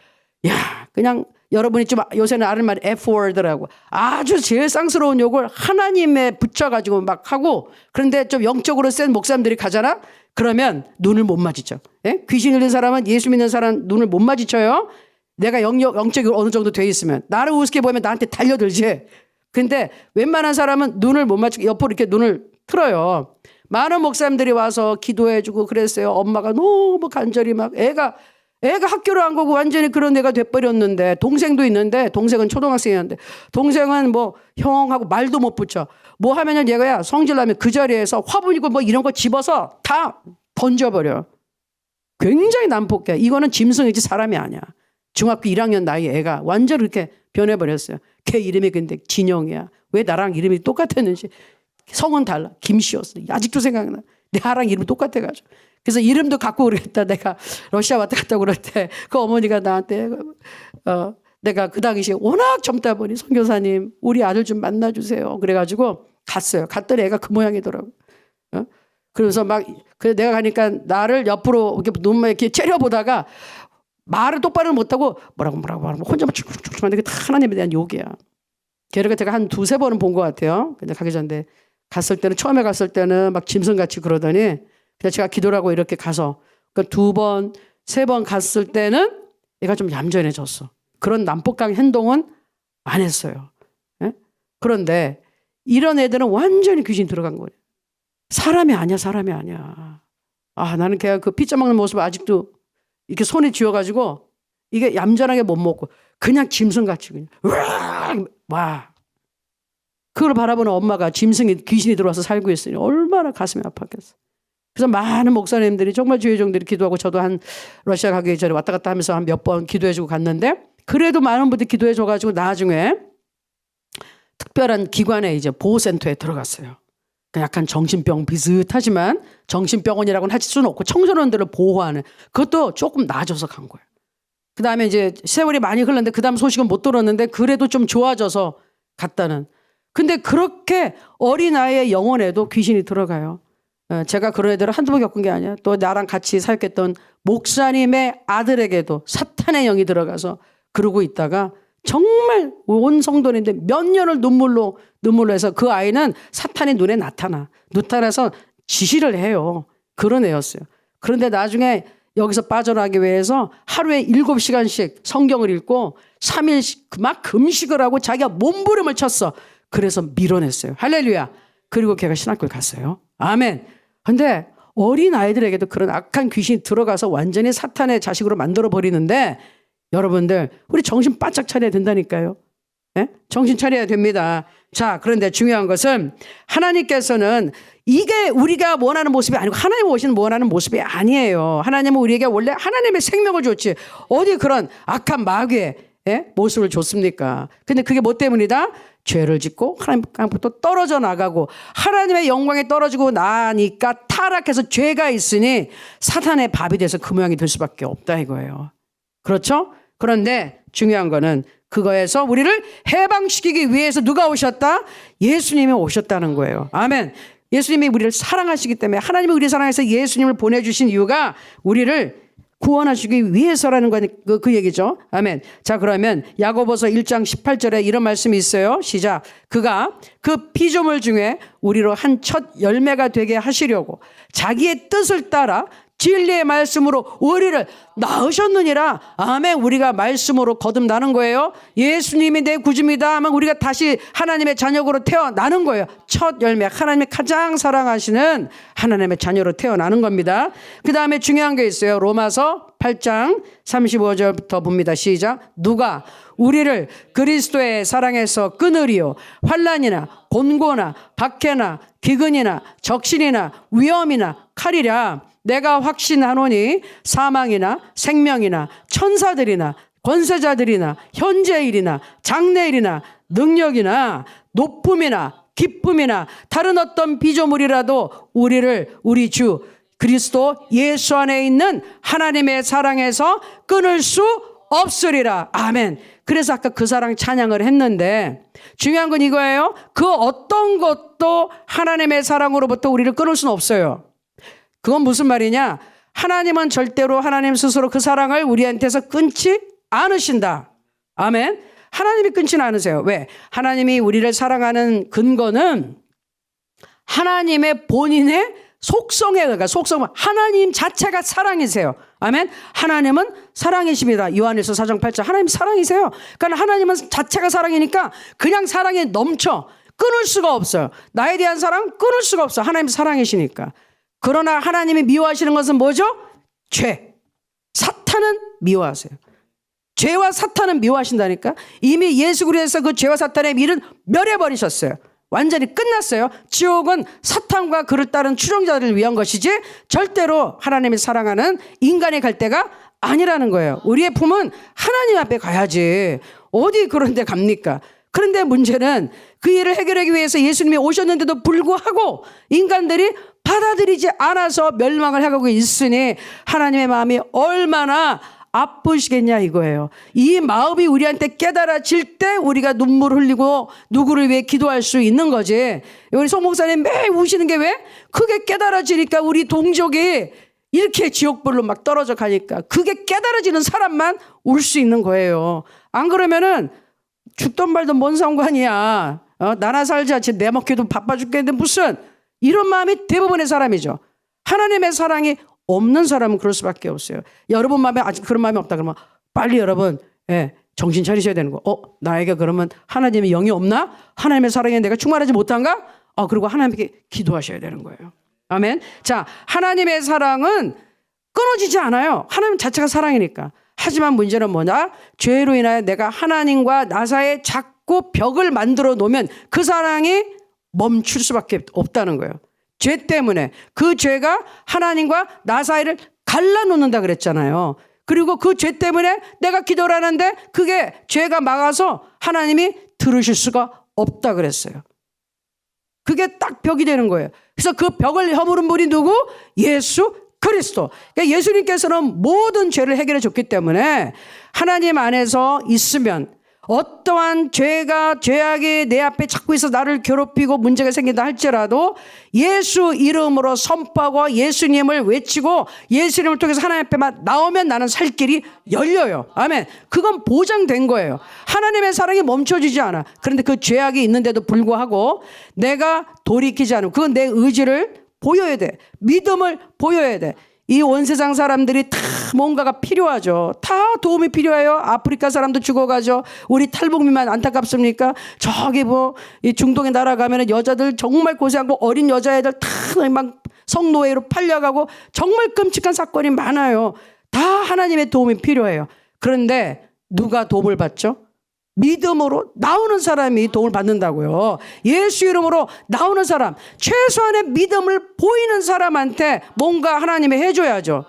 야, 그냥 여러분이 좀 요새는 아는 말이 F-word라고 아주 제일 쌍스러운 욕을 하나님에 붙여가지고 막 하고 그런데 좀 영적으로 센 목사님들이 가잖아? 그러면 눈을 못 마주쳐. 예? 귀신 들린 사람은 예수 믿는 사람 눈을 못 마주쳐요. 내가 영적이 어느 정도 돼 있으면. 나를 우습게 보면 나한테 달려들지. 근데 웬만한 사람은 눈을 못 마주치고 옆으로 이렇게 눈을 틀어요. 많은 목사님들이 와서 기도해주고 그랬어요. 엄마가 너무 간절히 막 애가 학교를 안 가고 완전히 그런 애가 돼버렸는데 동생도 있는데 동생은 초등학생이었는데 동생은 뭐 형하고 말도 못 붙여. 뭐 하면은 얘가야 성질나면 그 자리에서 화분이고 뭐 이런 거 집어서 다 던져버려. 굉장히 난폭해. 이거는 짐승이지 사람이 아니야. 중학교 1학년 나이 애가 완전 그렇게 변해버렸어요. 걔 이름이 근데 진영이야. 왜 나랑 이름이 똑같았는지. 성은 달라. 김씨였어. 아직도 생각나. 나랑 이름 똑같아가지고. 그래서 이름도 갖고 그랬다. 내가 러시아 왔다 갔다 그럴 때 그 어머니가 나한테 내가 그 당시에 워낙 젊다 보니 선교사님 우리 아들 좀 만나주세요. 그래가지고 갔어요. 갔더니 애가 그 모양이더라고. 그래서 막 그래 내가 가니까 나를 옆으로 이렇게 눈만 이렇게 째려보다가 말을 똑바로 못하고 뭐라고 혼자 막 쭉쭉쭉 하는데 그게 다 하나님에 대한 욕이야. 걔를 제가 한 두세 번은 본 것 같아요. 근데 가기 전에 갔을 때는 처음에 갔을 때는 막 짐승같이 그러더니 그래서 제가 기도를 하고 이렇게 가서 그러니까 두 번, 세 번 갔을 때는 얘가 좀 얌전해졌어. 그런 난폭한 행동은 안 했어요. 예? 그런데 이런 애들은 완전히 귀신 들어간 거예요. 사람이 아니야, 사람이 아니야. 아, 나는 걔가 그 피자 먹는 모습을 아직도 이렇게 손에 쥐어가지고 이게 얌전하게 못 먹고 그냥 짐승같이 그냥 와. 그걸 바라보는 엄마가 짐승이 귀신이 들어와서 살고 있으니 얼마나 가슴이 아팠겠어. 그래서 많은 목사님들이 정말 주의 종들이 기도하고 저도 한 러시아 가기 전에 왔다 갔다 하면서 한 몇 번 기도해주고 갔는데 그래도 많은 분들이 기도해줘가지고 나중에 특별한 기관에 이제 보호센터에 들어갔어요. 약간 정신병 비슷하지만 정신병원이라고는 할 수는 없고 청소년들을 보호하는 그것도 조금 나아져서 간 거예요. 그 다음에 이제 세월이 많이 흘렀는데 그 다음 소식은 못 들었는데 그래도 좀 좋아져서 갔다는. 근데 그렇게 어린아이의 영혼에도 귀신이 들어가요. 제가 그런 애들을 한두 번 겪은 게 아니야. 또 나랑 같이 사역했던 목사님의 아들에게도 사탄의 영이 들어가서 그러고 있다가 정말 온 성도인데 몇 년을 눈물로 해서 그 아이는 사탄의 눈에 나타나서 지시를 해요. 그런 애였어요. 그런데 나중에 여기서 빠져나가기 위해서 하루에 7시간씩 성경을 읽고 3일씩 막 금식을 하고 자기가 몸부림을 쳤어. 그래서 밀어냈어요. 할렐루야. 그리고 걔가 신학교를 갔어요. 아멘. 근데 어린 아이들에게도 그런 악한 귀신이 들어가서 완전히 사탄의 자식으로 만들어 버리는데 여러분들 우리 정신 바짝 차려야 된다니까요. 네? 정신 차려야 됩니다. 자, 그런데 중요한 것은 하나님께서는 이게 우리가 원하는 모습이 아니고 하나님 오시는 원하는 모습이 아니에요. 하나님은 우리에게 원래 하나님의 생명을 줬지 어디 그런 악한 마귀의 모습을 줬습니까? 근데 그게 뭐 때문이다? 죄를 짓고 하나님부터 떨어져 나가고 하나님의 영광에 떨어지고 나니까 타락해서 죄가 있으니 사탄의 밥이 돼서 그 모양이 될 수밖에 없다 이거예요. 그렇죠? 그런데 중요한 거는 그거에서 우리를 해방시키기 위해서 누가 오셨다? 예수님이 오셨다는 거예요. 아멘. 예수님이 우리를 사랑하시기 때문에 하나님이 우리를 사랑해서 예수님을 보내주신 이유가 우리를 구원하시기 위해서라는 그 얘기죠. 아멘. 자, 그러면 야고보서 1장 18절에 이런 말씀이 있어요. 시작. 그가 그 피조물 중에 우리로 한 첫 열매가 되게 하시려고 자기의 뜻을 따라 진리의 말씀으로 우리를 낳으셨느니라. 아멘. 우리가 말씀으로 거듭나는 거예요. 예수님이 내 구주입니다 하면 우리가 다시 하나님의 자녀로 태어나는 거예요. 첫 열매, 하나님이 가장 사랑하시는 하나님의 자녀로 태어나는 겁니다. 그 다음에 중요한 게 있어요. 로마서 8장 35절부터 봅니다. 시작. 누가 우리를 그리스도의 사랑에서 끊으리요. 환난이나 곤고나 박해나 기근이나 적신이나 위험이나 칼이랴. 내가 확신하노니 사망이나 생명이나 천사들이나 권세자들이나 현재일이나 장래일이나 능력이나 높음이나 기쁨이나 다른 어떤 피조물이라도 우리를 우리 주 그리스도 예수 안에 있는 하나님의 사랑에서 끊을 수 없으리라. 아멘. 그래서 아까 그 사랑 찬양을 했는데 중요한 건 이거예요. 그 어떤 것도 하나님의 사랑으로부터 우리를 끊을 수는 없어요. 그건 무슨 말이냐? 하나님은 절대로 하나님 스스로 그 사랑을 우리한테서 끊지 않으신다. 아멘. 하나님이 끊지는 않으세요. 왜? 하나님이 우리를 사랑하는 근거는 하나님의 본인의 속성에, 그러니까 속성은 하나님 자체가 사랑이세요. 아멘. 하나님은 사랑이십니다. 요한일서 4장 8절 하나님 사랑이세요. 그러니까 하나님은 자체가 사랑이니까 그냥 사랑이 넘쳐 끊을 수가 없어요. 나에 대한 사랑 끊을 수가 없어요. 하나님 사랑이시니까. 그러나 하나님이 미워하시는 것은 뭐죠? 죄. 사탄은 미워하세요. 죄와 사탄은 미워하신다니까. 이미 예수 그리스도에서 그 죄와 사탄의 일은 멸해버리셨어요. 완전히 끝났어요. 지옥은 사탄과 그를 따른 추종자들을 위한 것이지 절대로 하나님이 사랑하는 인간의 갈 데가 아니라는 거예요. 우리의 품은 하나님 앞에 가야지 어디 그런 데 갑니까? 그런데 문제는 그 일을 해결하기 위해서 예수님이 오셨는데도 불구하고 인간들이 받아들이지 않아서 멸망을 해가고 있으니 하나님의 마음이 얼마나 아프시겠냐 이거예요. 이 마음이 우리한테 깨달아질 때 우리가 눈물 흘리고 누구를 위해 기도할 수 있는 거지. 우리 송 목사님 매일 우시는 게 왜? 그게 깨달아지니까 우리 동족이 이렇게 지옥불로 막 떨어져 가니까 그게 깨달아지는 사람만 울 수 있는 거예요. 안 그러면은 죽던 말도 뭔 상관이야. 나나 살자. 내 먹기도 바빠 죽겠는데 무슨 이런 마음이 대부분의 사람이죠. 하나님의 사랑이 없는 사람은 그럴 수밖에 없어요. 여러분 마음에 아직 그런 마음이 없다 그러면 빨리 여러분 정신 차리셔야 되는 거. 나에게 그러면 하나님의 영이 없나? 하나님의 사랑에 내가 충만하지 못한가? 그리고 하나님께 기도하셔야 되는 거예요. 아멘. 자, 하나님의 사랑은 끊어지지 않아요. 하나님 자체가 사랑이니까. 하지만 문제는 뭐냐? 죄로 인하여 내가 하나님과 나 사이에 자꾸 벽을 만들어 놓으면 그 사랑이 멈출 수밖에 없다는 거예요. 죄 때문에 그 죄가 하나님과 나 사이를 갈라놓는다 그랬잖아요. 그리고 그 죄 때문에 내가 기도를 하는데 그게 죄가 막아서 하나님이 들으실 수가 없다 그랬어요. 그게 딱 벽이 되는 거예요. 그래서 그 벽을 허무른 분이 누구? 예수 그리스도. 그러니까 예수님께서는 모든 죄를 해결해 줬기 때문에 하나님 안에서 있으면 어떠한 죄악이 내 앞에 자꾸 있어 나를 괴롭히고 문제가 생긴다 할지라도 예수 이름으로 선포하고 예수님을 외치고 예수님을 통해서 하나님 앞에만 나오면 나는 살 길이 열려요. 아멘. 그건 보장된 거예요. 하나님의 사랑이 멈춰지지 않아. 그런데 그 죄악이 있는데도 불구하고 내가 돌이키지 않으면 그건 내 의지를 보여야 돼. 믿음을 보여야 돼. 이 온 세상 사람들이 다 뭔가가 필요하죠. 다 도움이 필요해요. 아프리카 사람도 죽어가죠. 우리 탈북민만 안타깝습니까? 저기 이 중동에 날아가면 여자들 정말 고생하고 어린 여자애들 다 막 성노예로 팔려가고 정말 끔찍한 사건이 많아요. 다 하나님의 도움이 필요해요. 그런데 누가 도움을 받죠? 믿음으로 나오는 사람이 도움을 받는다고요. 예수 이름으로 나오는 사람, 최소한의 믿음을 보이는 사람한테 뭔가 하나님이 해줘야죠.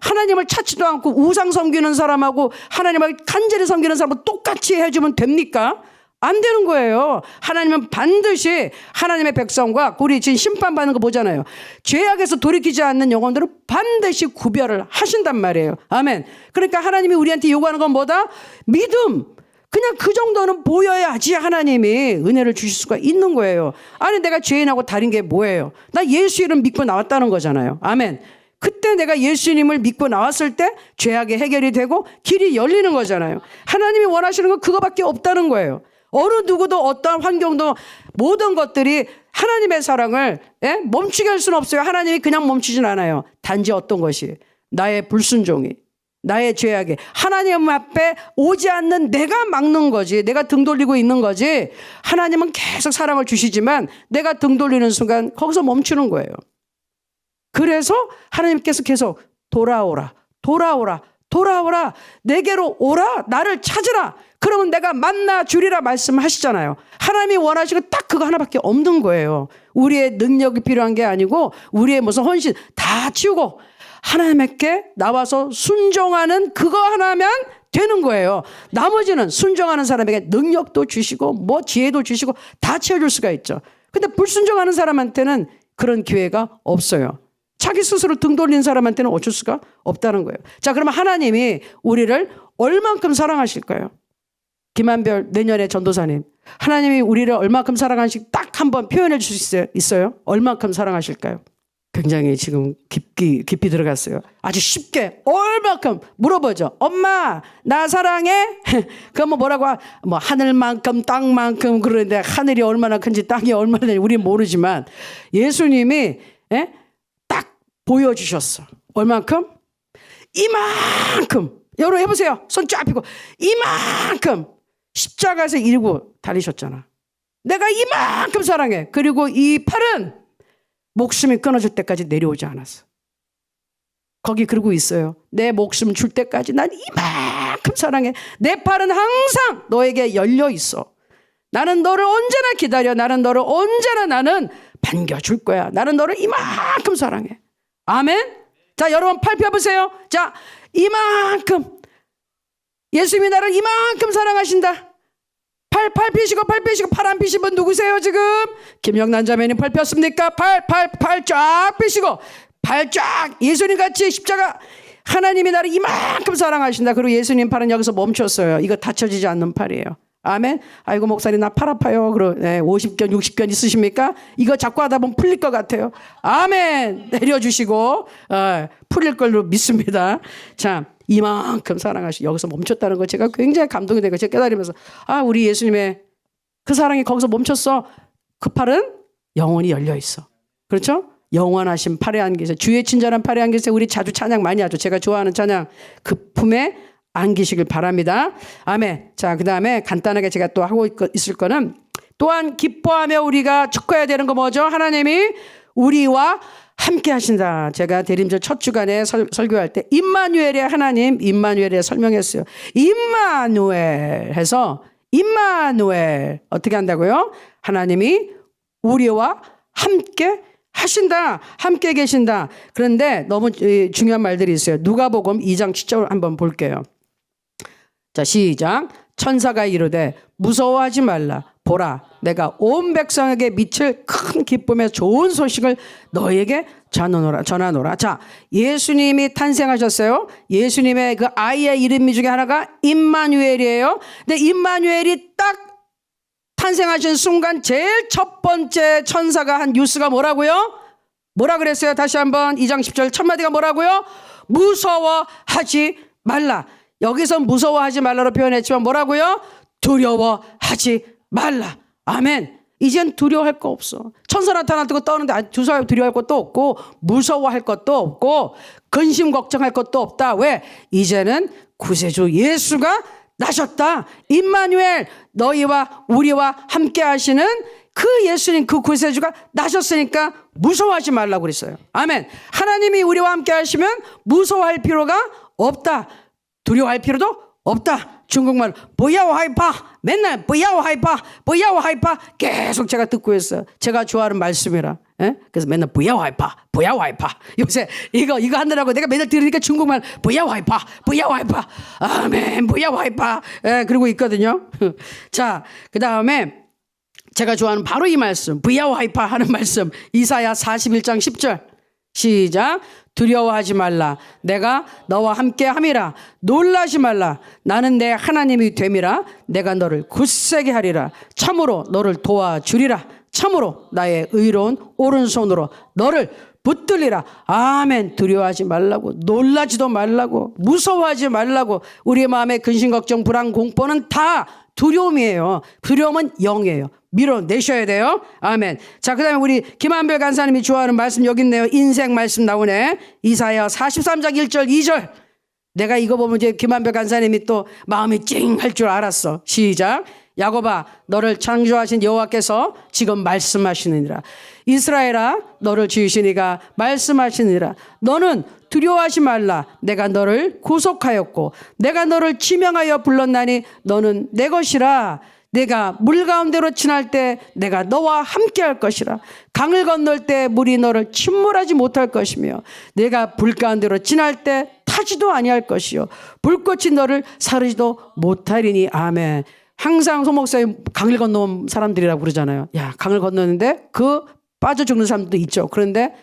하나님을 찾지도 않고 우상 섬기는 사람하고 하나님을 간절히 섬기는 사람하고 똑같이 해주면 됩니까? 안 되는 거예요. 하나님은 반드시 하나님의 백성과 우리 지금 심판받는 거 보잖아요. 죄악에서 돌이키지 않는 영혼들은 반드시 구별을 하신단 말이에요. 아멘. 그러니까 하나님이 우리한테 요구하는 건 뭐다? 믿음. 그냥 그 정도는 보여야지 하나님이 은혜를 주실 수가 있는 거예요. 아니 내가 죄인하고 다른 게 뭐예요? 나 예수 이름 믿고 나왔다는 거잖아요. 아멘. 그때 내가 예수님을 믿고 나왔을 때 죄악이 해결이 되고 길이 열리는 거잖아요. 하나님이 원하시는 건 그거밖에 없다는 거예요. 어느 누구도 어떠한 환경도 모든 것들이 하나님의 사랑을 멈추게 할 수는 없어요. 하나님이 그냥 멈추진 않아요. 단지 어떤 것이 나의 불순종이 나의 죄악이 하나님 앞에 오지 않는 내가 막는 거지. 내가 등 돌리고 있는 거지. 하나님은 계속 사랑을 주시지만 내가 등 돌리는 순간 거기서 멈추는 거예요. 그래서 하나님께서 계속 돌아오라 돌아오라 돌아오라 내게로 오라 나를 찾으라 그러면 내가 만나 주리라 말씀하시잖아요. 하나님이 원하시는 딱 그거 하나밖에 없는 거예요. 우리의 능력이 필요한 게 아니고 우리의 무슨 헌신 다 치우고 하나님께 나와서 순종하는 그거 하나면 되는 거예요. 나머지는 순종하는 사람에게 능력도 주시고 뭐 지혜도 주시고 다 채워줄 수가 있죠. 근데 불순종하는 사람한테는 그런 기회가 없어요. 자기 스스로 등 돌린 사람한테는 어쩔 수가 없다는 거예요. 자, 그러면 하나님이 우리를 얼만큼 사랑하실까요? 김한별 내년에 전도사님, 하나님이 우리를 얼만큼 사랑하실지 딱 한번 표현해 줄 수 있어요? 얼만큼 사랑하실까요? 굉장히 지금 깊이 들어갔어요. 아주 쉽게 얼만큼 물어보죠. 엄마 나 사랑해? 그러면 뭐라고 뭐 하늘만큼 땅만큼 그러는데 하늘이 얼마나 큰지 땅이 얼마나 큰지 우리는 모르지만 예수님이 딱 보여주셨어. 얼만큼? 이만큼. 여러분 해보세요. 손 쫙 펴고 이만큼 십자가에서 이루고 달리셨잖아. 내가 이만큼 사랑해. 그리고 이 팔은 목숨이 끊어질 때까지 내려오지 않았어. 거기 그러고 있어요. 내 목숨 줄 때까지 난 이만큼 사랑해. 내 팔은 항상 너에게 열려 있어. 나는 너를 언제나 기다려. 나는 너를 언제나 나는 반겨줄 거야. 나는 너를 이만큼 사랑해. 아멘. 자, 여러분 팔 펴보세요. 자, 이만큼. 예수님이 나를 이만큼 사랑하신다. 팔 펴시고 팔 안 펴신 분 누구세요 지금? 김영란 자매님 팔 폈습니까? 팔 쫙 펴시고 팔 쫙. 예수님 같이 십자가 하나님이 나를 이만큼 사랑하신다. 그리고 예수님 팔은 여기서 멈췄어요. 이거 다쳐지지 않는 팔이에요. 아멘. 아이고 목사님 나 팔 아파요. 그럼 50견 60견 있으십니까? 이거 자꾸 하다 보면 풀릴 것 같아요. 아멘. 내려주시고 풀릴 걸로 믿습니다. 자, 이만큼 여기서 멈췄다는 거 제가 굉장히 감동이 되고 제가 깨달으면서 우리 예수님의 그 사랑이 거기서 멈췄어. 그 팔은 영원히 열려 있어. 그렇죠? 영원하신 팔에 안기세요. 주의 친절한 팔에 안기세요. 우리 자주 찬양 많이 하죠. 제가 좋아하는 찬양 그 품에 안기시길 바랍니다. 아멘. 자, 그 다음에 간단하게 제가 또 하고 있을 거는 또한 기뻐하며 우리가 축하해야 되는 거 뭐죠? 하나님이 우리와 함께 하신다. 제가 대림절 첫 주간에 설교할 때 임마누엘의 하나님, 임마누엘에 설명했어요. 임마누엘 해서 임마누엘 어떻게 한다고요? 하나님이 우리와 함께 하신다. 함께 계신다. 그런데 너무 중요한 말들이 있어요. 누가복음 2장 7절 한번 볼게요. 자, 시작. 천사가 이르되 무서워하지 말라. 보라, 내가 온 백성에게 미칠 큰 기쁨의 좋은 소식을 너에게 전하노라. 자, 예수님이 탄생하셨어요. 예수님의 그 아이의 이름 중에 하나가 임마누엘이에요. 근데 임마누엘이 딱 탄생하신 순간 제일 첫 번째 천사가 한 뉴스가 뭐라고요? 뭐라 그랬어요? 다시 한번 2장 10절 첫 마디가 뭐라고요? 무서워하지 말라. 여기서 무서워하지 말라로 표현했지만 뭐라고요? 두려워하지 말라. 아멘. 이젠 두려워할 거 없어. 천사 나타나고 떠는데 두려워할 것도 없고 무서워할 것도 없고 근심 걱정할 것도 없다. 왜? 이제는 구세주 예수가 나셨다. 임마누엘 너희와 우리와 함께 하시는 그 예수님 그 구세주가 나셨으니까 무서워하지 말라고 그랬어요. 아멘. 하나님이 우리와 함께 하시면 무서워할 필요가 없다. 두려워할 필요도 없다. 중국말 부야오하이파 맨날 부야오하이파 계속 제가 듣고 있어요. 제가 좋아하는 말씀이라. 그래서 맨날 부야오하이파 요새 이거 하느라고 내가 맨날 들으니까 중국말 부야오하이파 아멘 부야오하이파 그러고 있거든요. 자, 그 다음에 제가 좋아하는 바로 이 말씀 부야오하이파 하는 말씀 이사야 41장 10절 시작. 두려워하지 말라. 내가 너와 함께 함이라. 놀라지 말라. 나는 내 하나님이 됨이라. 내가 너를 굳세게 하리라. 참으로 너를 도와주리라. 참으로 나의 의로운 오른손으로 너를 붙들리라. 아멘. 두려워하지 말라고, 놀라지도 말라고, 무서워하지 말라고. 우리의 마음의 근심, 걱정, 불안, 공포는 다 두려움이에요. 두려움은 영이에요. 밀어내셔야 돼요. 아멘. 자, 그 다음에 우리 김한별 간사님이 좋아하는 말씀 여기 있네요. 인생 말씀 나오네. 이사야 43장 1절 2절. 내가 이거 보면 이제 김한별 간사님이 또 마음이 찡할 줄 알았어. 시작. 야곱아, 너를 창조하신 여호와께서 지금 말씀하시느니라. 이스라엘아, 너를 지으신 이가 말씀하시느니라. 너는 두려워하지 말라. 내가 너를 구속하였고 내가 너를 지명하여 불렀나니 너는 내 것이라. 내가 물 가운데로 지날 때 내가 너와 함께 할 것이라. 강을 건널 때 물이 너를 침몰하지 못할 것이며 내가 불 가운데로 지날 때 타지도 아니할 것이요 불꽃이 너를 사르지도 못하리니. 아멘. 항상 소목사님 강을 건너온 사람들이라고 그러잖아요. 야, 강을 건너는데 그 빠져 죽는 사람도 있죠. 그런데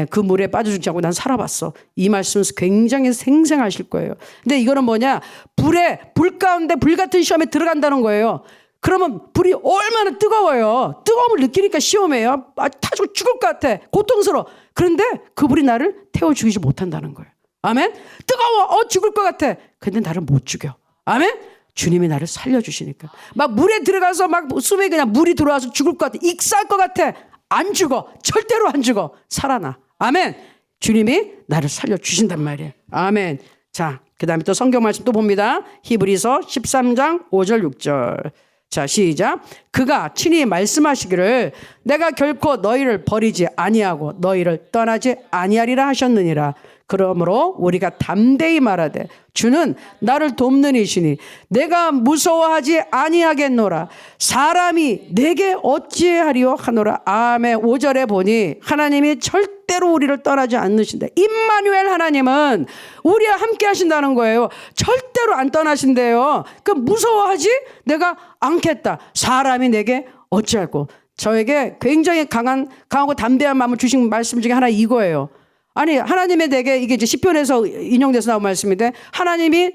그 물에 빠져 죽지 않고 난 살아봤어. 이 말씀은 굉장히 생생하실 거예요. 근데 이거는 뭐냐? 불 가운데 불 같은 시험에 들어간다는 거예요. 그러면 불이 얼마나 뜨거워요. 뜨거움을 느끼니까 시험이에요. 타지고 죽을 것 같아. 고통스러워. 그런데 그 불이 나를 태워 죽이지 못한다는 거예요. 아멘. 뜨거워. 죽을 것 같아. 근데 나를 못 죽여. 아멘. 주님이 나를 살려주시니까. 막 물에 들어가서 막 숨에 그냥 물이 들어와서 죽을 것 같아. 익사할 것 같아. 안 죽어. 절대로 안 죽어. 살아나. 아멘. 주님이 나를 살려주신단 말이에요. 아멘. 자, 그 다음에 또 성경 말씀 또 봅니다. 히브리서 13장 5절 6절. 자, 시작. 그가 친히 말씀하시기를 내가 결코 너희를 버리지 아니하고 너희를 떠나지 아니하리라 하셨느니라. 그러므로 우리가 담대히 말하되 주는 나를 돕는 이시니 내가 무서워하지 아니하겠노라. 사람이 내게 어찌하리요 하노라. 아멘. 5절에 보니 하나님이 절대로 우리를 떠나지 않으신다. 임마누엘 하나님은 우리와 함께 하신다는 거예요. 절대로 안 떠나신대요. 그 무서워하지 내가 않겠다. 사람이 내게 어찌할꼬. 저에게 굉장히 강하고 담대한 마음을 주신 말씀 중에 하나 이거예요. 아니, 하나님의 내게, 이게 이제 시편에서 인용돼서 나온 말씀인데, 하나님이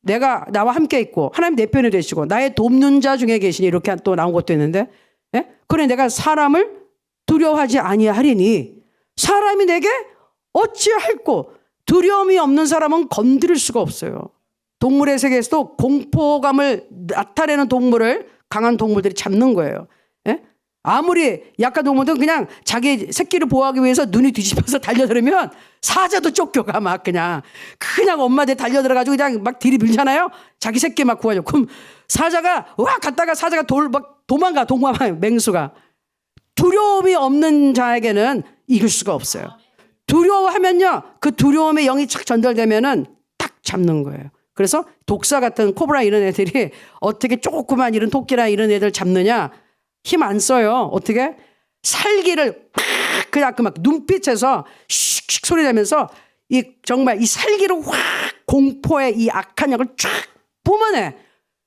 내가 나와 함께 있고 하나님 내 편에 되시고 나의 돕는 자 중에 계시니, 이렇게 또 나온 것도 있는데, 예? 그래 내가 사람을 두려워하지 아니하리니 사람이 내게 어찌할꼬. 두려움이 없는 사람은 건드릴 수가 없어요. 동물의 세계에서도 공포감을 나타내는 동물을 강한 동물들이 잡는 거예요. 예? 아무리 약한 동물들은 그냥 자기 새끼를 보호하기 위해서 눈이 뒤집혀서 달려들으면 사자도 쫓겨가. 막 그냥 엄마한테 달려들어가지고 그냥 막 들이밀잖아요. 자기 새끼 막 구하려고. 그럼 사자가 와 갔다가 사자가 도망가 맹수가. 두려움이 없는 자에게는 이길 수가 없어요. 두려워하면요, 그 두려움의 영이 착 전달되면은 딱 잡는 거예요. 그래서 독사 같은 코브라 이런 애들이 어떻게 조그만 이런 토끼나 이런 애들 잡느냐? 힘 안 써요. 어떻게? 살기를 팍 그냥 막 눈빛에서 슉슉 소리 내면서 정말 이 살기를 확 공포의 이 악한 약을 쫙 뿜어내.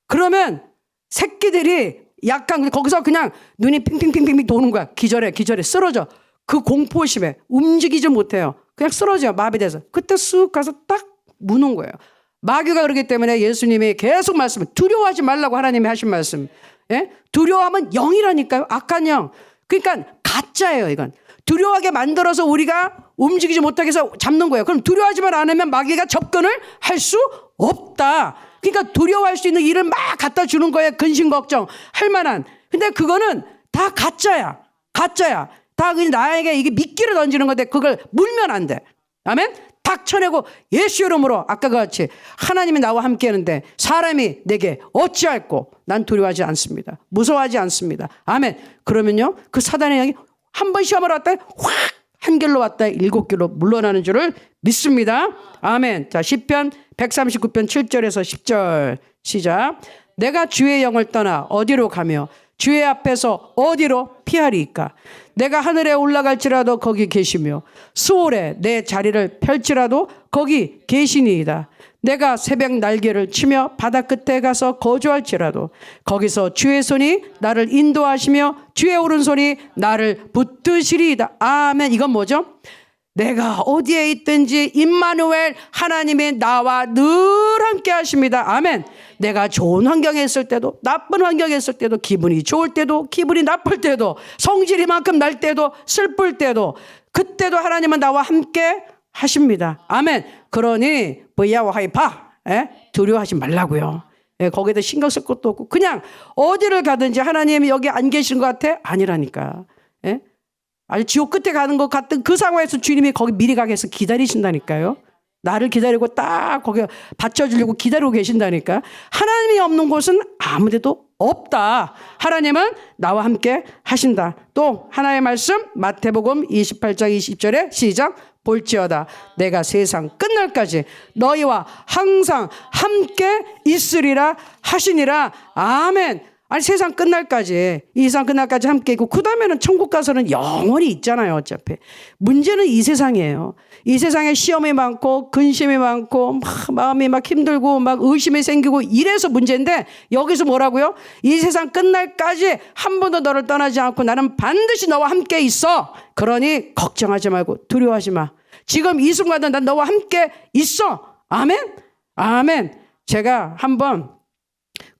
그러면 새끼들이 약간 거기서 그냥 눈이 핑핑핑핑 도는 거야. 기절해 쓰러져. 그 공포심에 움직이지 못해요. 그냥 쓰러져요. 마비돼서. 그때 쓱 가서 딱 무는 거예요. 마귀가 그러기 때문에 예수님이 계속 말씀, 두려워하지 말라고 하나님이 하신 말씀. 예? 두려워하면 영이라니까요. 악한 영. 그러니까 가짜예요, 이건. 두려워하게 만들어서 우리가 움직이지 못하게 해서 잡는 거예요. 그럼 두려워하지만 않으면 마귀가 접근을 할 수 없다. 그러니까 두려워할 수 있는 일을 막 갖다 주는 거예요. 근심 걱정 할 만한. 근데 그거는 다 가짜야. 다 그냥 나에게 이게 미끼를 던지는 건데 그걸 물면 안 돼. 아멘? 딱 쳐내고 예수 이름으로 아까 같이 하나님이 나와 함께 하는데 사람이 내게 어찌할꼬. 난 두려워하지 않습니다. 무서워하지 않습니다. 아멘. 그러면요, 그 사단의 영이 한 번 시험을 왔다 확 한 길로 왔다 7길로 물러나는 줄을 믿습니다. 아멘. 자, 시편 139편 7절에서 10절 시작. 내가 주의 영을 떠나 어디로 가며 주의 앞에서 어디로 피하리이까. 내가 하늘에 올라갈지라도 거기 계시며 수월에 내 자리를 펼치라도 거기 계시니이다. 내가 새벽 날개를 치며 바다 끝에 가서 거주할지라도 거기서 주의 손이 나를 인도하시며 주의 오른손이 나를 붙드시리이다. 아멘. 이건 뭐죠? 내가 어디에 있든지 임마누엘 하나님이 나와 늘 함께 하십니다. 아멘. 내가 좋은 환경에 있을 때도 나쁜 환경에 있을 때도 기분이 좋을 때도 기분이 나쁠 때도 성질이 만큼 날 때도 슬플 때도 그때도 하나님은 나와 함께 하십니다. 아멘. 그러니 브이야와 하이파 두려워하지 말라고요. 거기에다 신경 쓸 것도 없고 그냥 어디를 가든지 하나님이 여기 안 계신 것 같아? 아니라니까. 아주 지옥 끝에 가는 것 같은 그 상황에서 주님이 거기 미리 가게 해서 기다리신다니까요. 나를 기다리고 딱 거기 받쳐주려고 기다리고 계신다니까. 하나님이 없는 곳은 아무 데도 없다. 하나님은 나와 함께 하신다. 또 하나의 말씀 마태복음 28장 20절에 시작. 볼지어다 내가 세상 끝날까지 너희와 항상 함께 있으리라 하시니라. 아멘. 아니 세상 끝날까지 이 세상 끝날까지 함께 있고 그 다음에는 천국 가서는 영원히 있잖아요. 어차피 문제는 이 세상이에요. 이 세상에 시험이 많고 근심이 많고 마음이 막 힘들고 막 의심이 생기고 이래서 문제인데 여기서 뭐라고요? 이 세상 끝날까지 한 번도 너를 떠나지 않고 나는 반드시 너와 함께 있어. 그러니 걱정하지 말고 두려워하지 마. 지금 이 순간은 난 너와 함께 있어. 아멘. 아멘. 제가 한번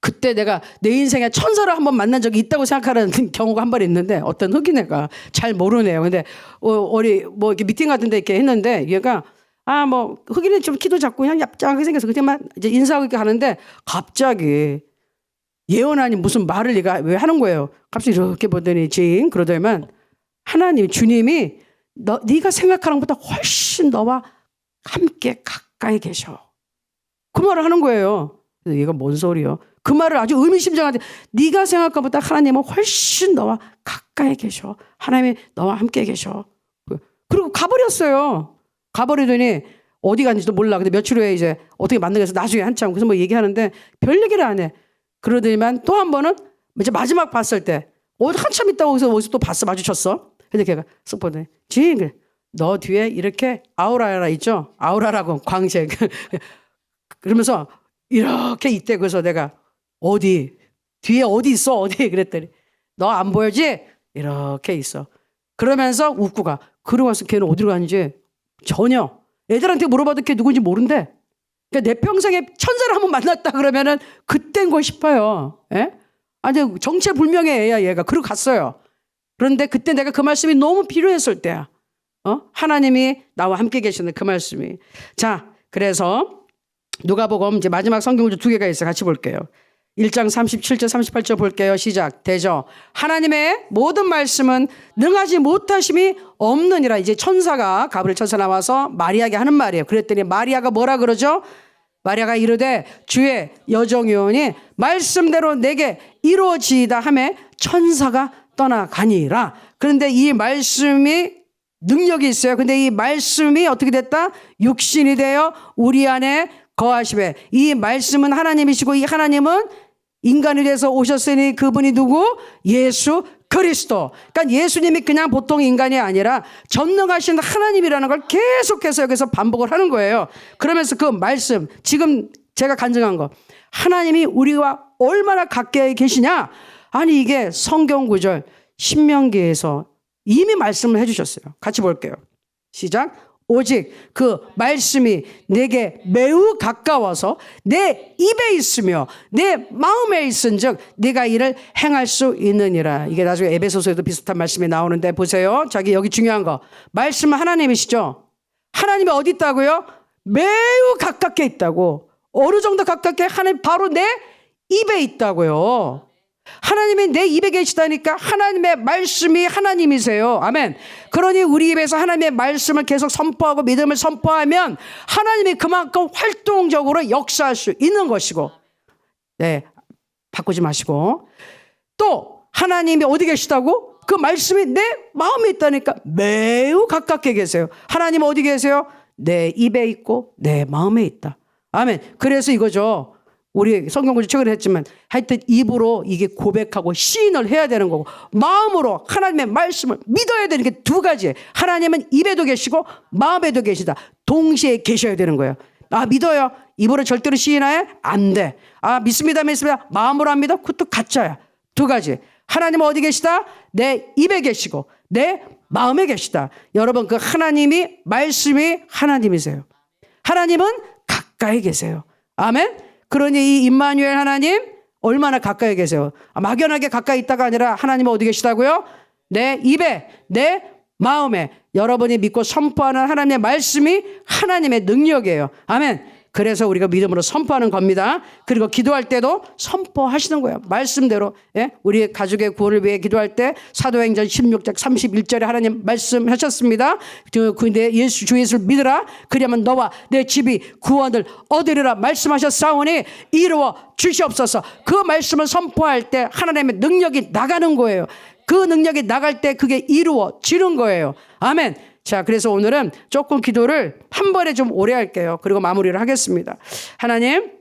그때 내가 내 인생에 천사를 한번 만난 적이 있다고 생각하는 경우가 한 번 있는데 어떤 흑인애가 잘 모르네요. 근데 우리 뭐 이렇게 미팅 같은 데 이렇게 했는데 얘가 뭐 흑인은 좀 키도 작고 그냥 얍작하게 생겨서 그때만 이제 인사하고 이렇게 하는데 갑자기 예언 아닌 무슨 말을 얘가 왜 하는 거예요. 갑자기 이렇게 보더니 징 그러더니만 하나님 주님이 네가 생각하는 것보다 훨씬 너와 함께 가까이 계셔. 그 말을 하는 거예요. 그래서 얘가 뭔 소리요? 그 말을 아주 의미심장한데 네가 생각한 것보다 하나님은 훨씬 너와 가까이 계셔. 하나님이 너와 함께 계셔. 그리고 가버렸어요. 가버리더니 어디 갔는지도 몰라. 근데 며칠 후에 이제 어떻게 만나서 나중에 한참 그래서 뭐 얘기하는데 별 얘기를 안 해. 그러더니만 또 한 번은 이제 마지막 봤을 때 한참 있다고 해서 어디서 또 봤어. 마주쳤어. 근데 걔가 쓱 보더니 지 그래. 너 뒤에 이렇게 아우라라 있죠? 아우라라고 광채. 그러면서 이렇게 있대. 그래서 내가 어디 뒤에 어디 있어 어디 그랬더니 너 안 보여지 이렇게 있어. 그러면서 웃고 가. 그러고 와서 걔는 어디로 가는지 전혀 애들한테 물어봐도 걔 누군지 모른대. 그러니까 내 평생에 천사를 한번 만났다 그러면은 그땐 거 싶어요. 예? 아니 정체불명의 애야 얘가. 그러고 갔어요. 그런데 그때 내가 그 말씀이 너무 필요했을 때야. 하나님이 나와 함께 계시는 그 말씀이. 자 그래서 누가복음 이제 마지막 성경구절 두 개가 있어요. 같이 볼게요. 1장 37절 38절 볼게요. 시작. 대저 하나님의 모든 말씀은 능하지 못하심이 없느니라. 이제 천사가 가브리엘 천사 나와서 마리아에게 하는 말이에요. 그랬더니 마리아가 뭐라 그러죠? 마리아가 이르되 주의 여종이오니 말씀대로 내게 이루어지이다 하매 천사가 떠나가니라. 그런데 이 말씀이 능력이 있어요. 근데 이 말씀이 어떻게 됐다? 육신이 되어 우리 안에 거하시되 이 말씀은 하나님이시고 이 하나님은 인간이 돼서 오셨으니 그분이 누구? 예수 그리스도. 그러니까 예수님이 그냥 보통 인간이 아니라 전능하신 하나님이라는 걸 계속해서 여기서 반복을 하는 거예요. 그러면서 그 말씀 지금 제가 간증한 거 하나님이 우리와 얼마나 가까이 계시냐. 아니 이게 성경 구절 신명기에서 이미 말씀을 해주셨어요. 같이 볼게요. 시작. 오직 그 말씀이 내게 매우 가까워서 내 입에 있으며 내 마음에 있은즉 네가 이를 행할 수 있느니라. 이게 나중에 에베소서에도 비슷한 말씀이 나오는데 보세요. 자기 여기 중요한 거 말씀은 하나님이시죠. 하나님이 어디 있다고요? 매우 가깝게 있다고. 어느 정도 가깝게? 하나님 바로 내 입에 있다고요. 하나님이 내 입에 계시다니까 하나님의 말씀이 하나님이세요. 아멘. 그러니 우리 입에서 하나님의 말씀을 계속 선포하고 믿음을 선포하면 하나님이 그만큼 활동적으로 역사할 수 있는 것이고, 네, 바꾸지 마시고. 또 하나님이 어디 계시다고? 그 말씀이 내 마음에 있다니까 매우 가깝게 계세요. 하나님 어디 계세요? 내 입에 있고 내 마음에 있다. 아멘. 그래서 이거죠. 우리 성경구절 최근에 했지만 하여튼 입으로 이게 고백하고 시인을 해야 되는 거고 마음으로 하나님의 말씀을 믿어야 되는 게 두 가지. 하나님은 입에도 계시고 마음에도 계시다. 동시에 계셔야 되는 거예요. 믿어요. 입으로 절대로 시인해? 안 돼. 믿습니다. 마음으로 안 믿어? 그것도 가짜야. 두 가지. 하나님은 어디 계시다? 내 입에 계시고 내 마음에 계시다. 여러분 그 하나님이 말씀이 하나님이세요. 하나님은 가까이 계세요. 아멘. 그러니 이 임마누엘 하나님 얼마나 가까이 계세요. 막연하게 가까이 있다가 아니라 하나님은 어디 계시다고요? 내 입에 내 마음에 여러분이 믿고 선포하는 하나님의 말씀이 하나님의 능력이에요. 아멘. 그래서 우리가 믿음으로 선포하는 겁니다. 그리고 기도할 때도 선포하시는 거예요. 말씀대로. 예? 우리 가족의 구원을 위해 기도할 때 사도행전 16장 31절에 하나님 말씀하셨습니다. 근데 주 예수를 믿으라. 그러면 너와 내 집이 구원을 얻으리라 말씀하셨사오니 이루어 주시옵소서. 그 말씀을 선포할 때 하나님의 능력이 나가는 거예요. 그 능력이 나갈 때 그게 이루어지는 거예요. 아멘. 자, 그래서 오늘은 조금 기도를 한 번에 좀 오래 할게요. 그리고 마무리를 하겠습니다. 하나님,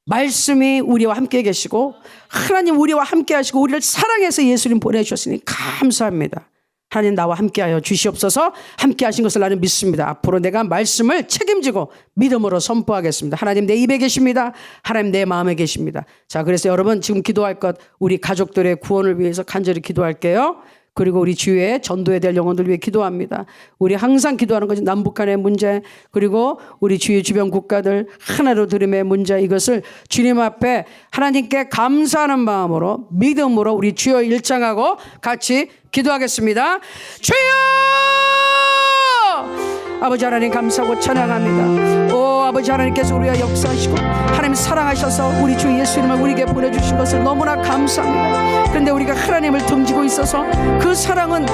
말씀이 우리와 함께 계시고 하나님 우리와 함께 하시고 우리를 사랑해서 예수님 보내주셨으니 감사합니다. 하나님 나와 함께하여 주시옵소서. 함께 하신 것을 나는 믿습니다. 앞으로 내가 말씀을 책임지고 믿음으로 선포하겠습니다. 하나님 내 입에 계십니다. 하나님 내 마음에 계십니다. 자, 그래서 여러분 지금 기도할 것 우리 가족들의 구원을 위해서 간절히 기도할게요. 그리고 우리 주위에 전도에 될 영혼들 위해 기도합니다. 우리 항상 기도하는 것이 남북 간의 문제, 그리고 우리 주위 주변 국가들 하나로 들음의 문제, 이것을 주님 앞에 하나님께 감사하는 마음으로 믿음으로 우리 주여 일창하고 같이 기도하겠습니다. 주여! 아버지 하나님 감사하고 찬양합니다. 오 아버지 하나님께서 우리와 역사하시고 하나님 사랑하셔서 우리 주 예수님을 우리에게 보내주신 것을 너무나 감사합니다. 그런데 우리가 하나님을 등지고 있어서 그 사랑은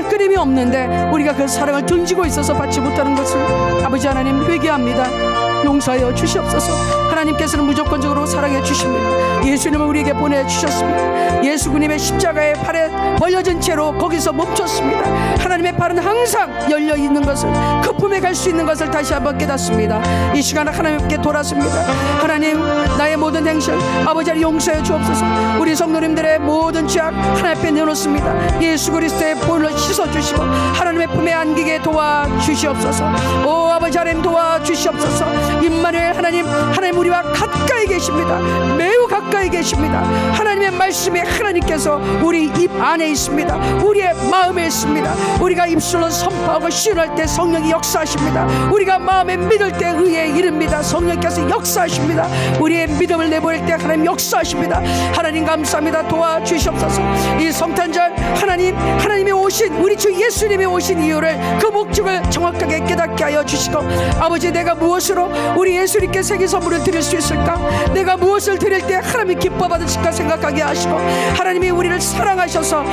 끊임이 없는데 우리가 그 사랑을 등지고 있어서 받지 못하는 것을 아버지 하나님 회개합니다. 용서하여 주시옵소서. 하나님께서는 무조건적으로 사랑해 주십니다. 예수님을 우리에게 보내주셨습니다. 예수님의 십자가의 팔에 벌려진 채로 거기서 멈췄습니다. 하나님의 팔은 항상 열려있는 것을 그 품에 갈 수 있는 것을 다시 한번 깨닫습니다. 이 시간에 하나님께 돌아섭니다. 하나님 나의 모든 행실 아버지 하나님 용서해 주옵소서. 우리 성도님들의 모든 죄악 하나님 앞에 내놓습니다. 예수 그리스도의 볼로 씻어주시고 하나님의 품에 안기게 도와주시옵소서. 오 아버지 하나님 도와주시옵소서. 임마누엘 하나님 우리와 가까이 계십니다. 매우 가까이 계십니다. 하나님의 말씀이 하나님께서 우리 입 안에 있습니다. 우리의 마음에 있습니다. 우리가 입술로 선포하고 시인할 때 성령이 역사하십니다. 우리가 마음에 믿을 때 의에 이릅니다. 성령께서 역사하십니다. 우리의 믿음을 내보낼 때 하나님 역사하십니다. 하나님 감사합니다. 도와주시옵소서. 이 성탄절 하나님이 오신 우리 주 예수님이 오신 이유를 그 목적을 정확하게 깨닫게 하여 주시고 아버지 내가 무엇으로 우리 예수님께 생일 선물을 드릴 수 있을까? 내가 무엇을 드릴 때 하나님이 기뻐 받으실까 생각하게 하시고 하나님이 우리를 사랑하셔서